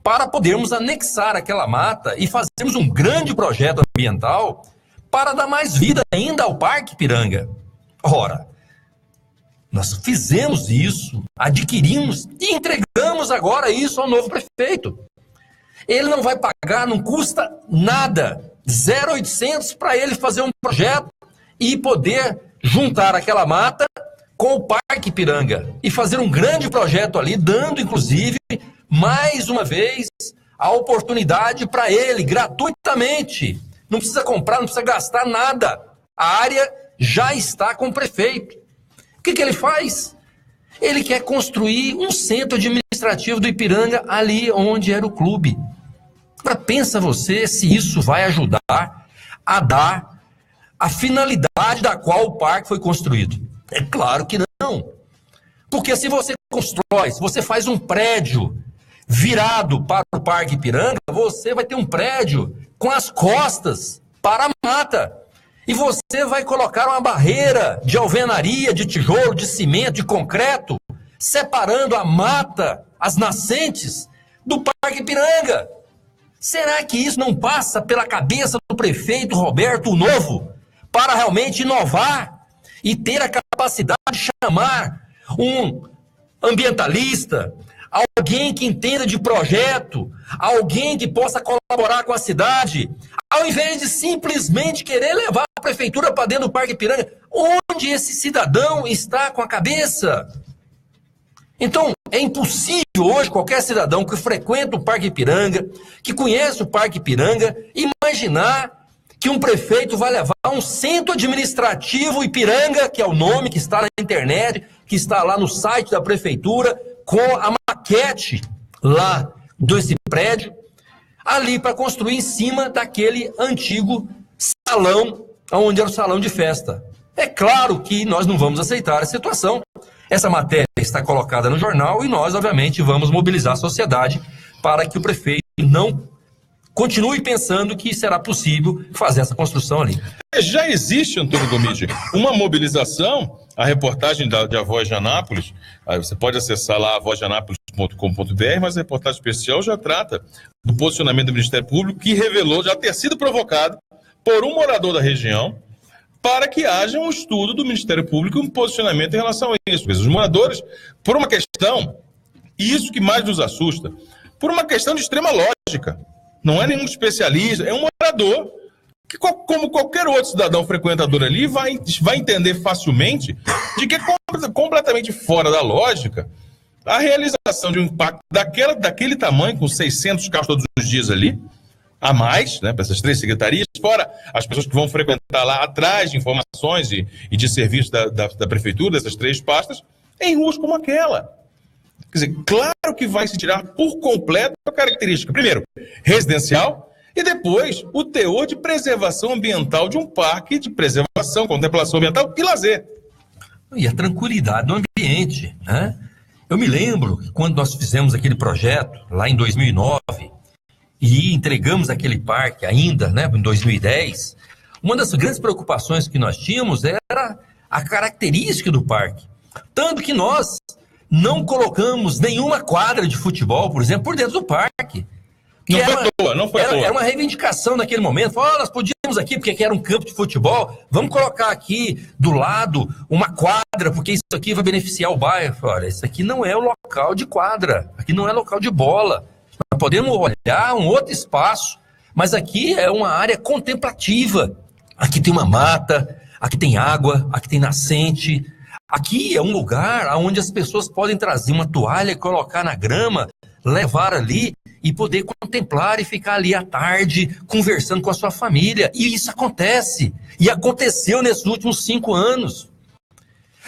para podermos anexar aquela mata e fazermos um grande projeto ambiental para dar mais vida ainda ao Parque Ipiranga. Ora, nós fizemos isso, adquirimos e entregamos agora isso ao novo prefeito. Ele não vai pagar, não custa nada, 0,800 para ele fazer um projeto e poder juntar aquela mata com o Parque Ipiranga e fazer um grande projeto ali, dando inclusive, mais uma vez, a oportunidade para ele, gratuitamente. Não precisa comprar, não precisa gastar nada. A área já está com o prefeito. O que ele faz? Ele quer construir um centro administrativo do Ipiranga ali onde era o clube. Agora pensa você se isso vai ajudar a dar a finalidade da qual o parque foi construído. É claro que não. Porque se você constrói, se você faz um prédio virado para o Parque Ipiranga, você vai ter um prédio com as costas para a mata. E você vai colocar uma barreira de alvenaria, de tijolo, de cimento, de concreto, separando a mata, as nascentes, do Parque Ipiranga. Será que isso não passa pela cabeça do prefeito Roberto Novo para realmente inovar e ter a capacidade de chamar um ambientalista, alguém que entenda de projeto, alguém que possa colaborar com a cidade, ao invés de simplesmente querer levar a prefeitura para dentro do Parque Ipiranga? Onde esse cidadão está com a cabeça? Então, é impossível hoje qualquer cidadão que frequenta o Parque Ipiranga, que conhece o Parque Ipiranga, imaginar que um prefeito vai levar um centro administrativo Ipiranga, que é o nome que está na internet, que está lá no site da prefeitura, com a maquete lá desse prédio, ali para construir em cima daquele antigo salão, onde era o salão de festa. É claro que nós não vamos aceitar a situação. Essa matéria está colocada no jornal e nós, obviamente, vamos mobilizar a sociedade para que o prefeito não continue pensando que será possível fazer essa construção ali. Já existe, Antônio Gomide, uma mobilização, a reportagem de A Voz de Anápolis, você pode acessar lá avozdeanápolis.com.br, mas a reportagem especial já trata do posicionamento do Ministério Público, que revelou já ter sido provocado por um morador da região, para que haja um estudo do Ministério Público e um posicionamento em relação a isso. Porque os moradores, por uma questão, e isso que mais nos assusta, por uma questão de extrema lógica. Não é nenhum especialista, é um morador que, como qualquer outro cidadão frequentador ali, vai entender facilmente de que é completamente fora da lógica a realização de um impacto daquele tamanho, com 600 carros todos os dias ali, a mais, né, para essas 3 secretarias, fora as pessoas que vão frequentar lá atrás de informações e de serviços da prefeitura, dessas 3 pastas, em ruas como aquela. Quer dizer, claro que vai se tirar por completo a característica, primeiro, residencial, e depois o teor de preservação ambiental de um parque de preservação, contemplação ambiental e lazer. E a tranquilidade do ambiente, né? Eu me lembro que quando nós fizemos aquele projeto, lá em 2009, e entregamos aquele parque ainda, né, em 2010, uma das grandes preocupações que nós tínhamos era a característica do parque. Tanto que nós não colocamos nenhuma quadra de futebol, por exemplo, por dentro do parque. Não foi à toa. Era uma reivindicação naquele momento. Nós podíamos aqui, porque era um campo de futebol, vamos colocar aqui do lado uma quadra, porque isso aqui vai beneficiar o bairro. Olha, isso aqui não é o local de quadra, aqui não é local de bola. Nós podemos olhar um outro espaço, mas aqui é uma área contemplativa. Aqui tem uma mata, aqui tem água, aqui tem nascente. Aqui é um lugar onde as pessoas podem trazer uma toalha, colocar na grama, levar ali e poder contemplar e ficar ali à tarde conversando com a sua família. E isso acontece. E aconteceu nesses últimos 5 anos.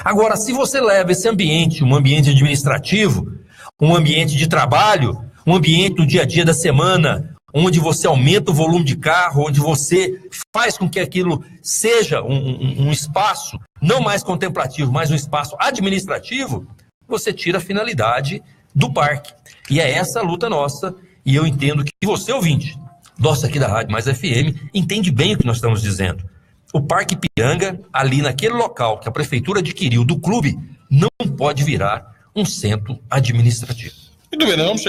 Agora, se você leva esse ambiente, um ambiente administrativo, um ambiente de trabalho, um ambiente do dia a dia da semana, onde você aumenta o volume de carro, onde você faz com que aquilo seja um espaço não mais contemplativo, mas um espaço administrativo, você tira a finalidade do parque. E é essa a luta nossa, e eu entendo que você, ouvinte, nossa aqui da Rádio Mais FM, entende bem o que nós estamos dizendo. O Parque Ipiranga, ali naquele local que a prefeitura adquiriu do clube, não pode virar um centro administrativo. Muito bem, nós vamos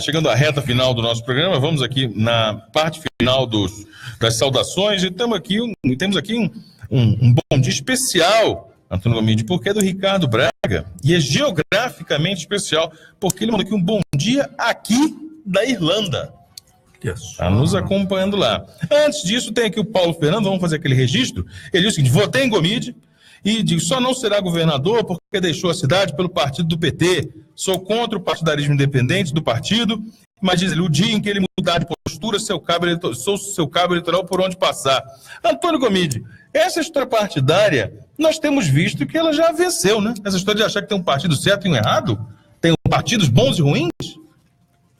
chegando à reta final do nosso programa, vamos aqui na parte final das saudações, e temos aqui um bom dia especial, Antônio Gomide, porque é do Ricardo Braga, e é geograficamente especial, porque ele mandou aqui um bom dia aqui da Irlanda. Está nos acompanhando lá. Antes disso, tem aqui o Paulo Fernando, vamos fazer aquele registro. Ele diz o seguinte: votei em Gomide e diz, só não será governador porque deixou a cidade pelo partido do PT. Sou contra o partidarismo independente do partido, mas diz ele, o dia em que ele mudar de postura, sou seu cabo eleitoral por onde passar. Antônio Gomide, essa história partidária, nós temos visto que ela já venceu, né? Essa história de achar que tem um partido certo e um errado, tem partidos bons e ruins.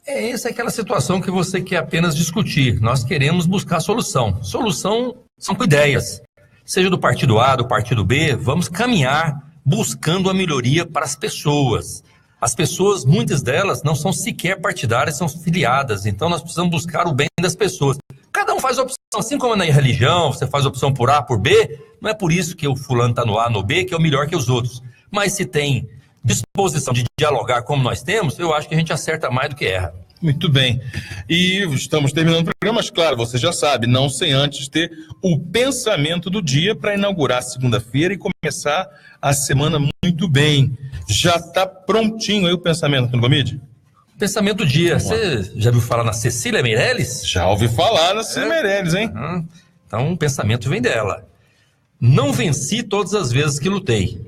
Essa é aquela situação que você quer apenas discutir. Nós queremos buscar solução. Solução são com ideias. Seja do partido A, do partido B, vamos caminhar buscando a melhoria para as pessoas. As pessoas, muitas delas, não são sequer partidárias, são filiadas. Então nós precisamos buscar o bem das pessoas. Cada um faz opção, assim como na religião, você faz opção por A, por B, não é por isso que o fulano está no A, no B, que é o melhor que os outros. Mas se tem disposição de dialogar como nós temos, eu acho que a gente acerta mais do que erra. Muito bem. E estamos terminando o programa, mas claro, você já sabe, não sem antes ter o pensamento do dia para inaugurar segunda-feira e começar a semana muito bem. Já está prontinho aí o pensamento, Antônio Gomide? Pensamento do dia. Você já ouviu falar na Cecília Meirelles? Já ouvi falar na Cecília Meirelles, hein? Então o pensamento vem dela. Não venci todas as vezes que lutei,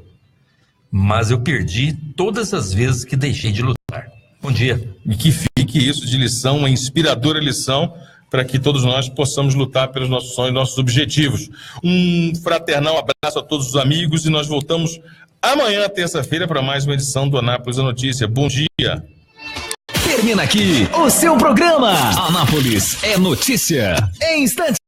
mas eu perdi todas as vezes que deixei de lutar. Bom dia. E que fique isso de lição, uma inspiradora lição, para que todos nós possamos lutar pelos nossos sonhos, nossos objetivos. Um fraternal abraço a todos os amigos e nós voltamos amanhã, terça-feira, para mais uma edição do Anápolis a Notícia. Bom dia. Termina aqui o seu programa Anápolis é Notícia. Em instantes.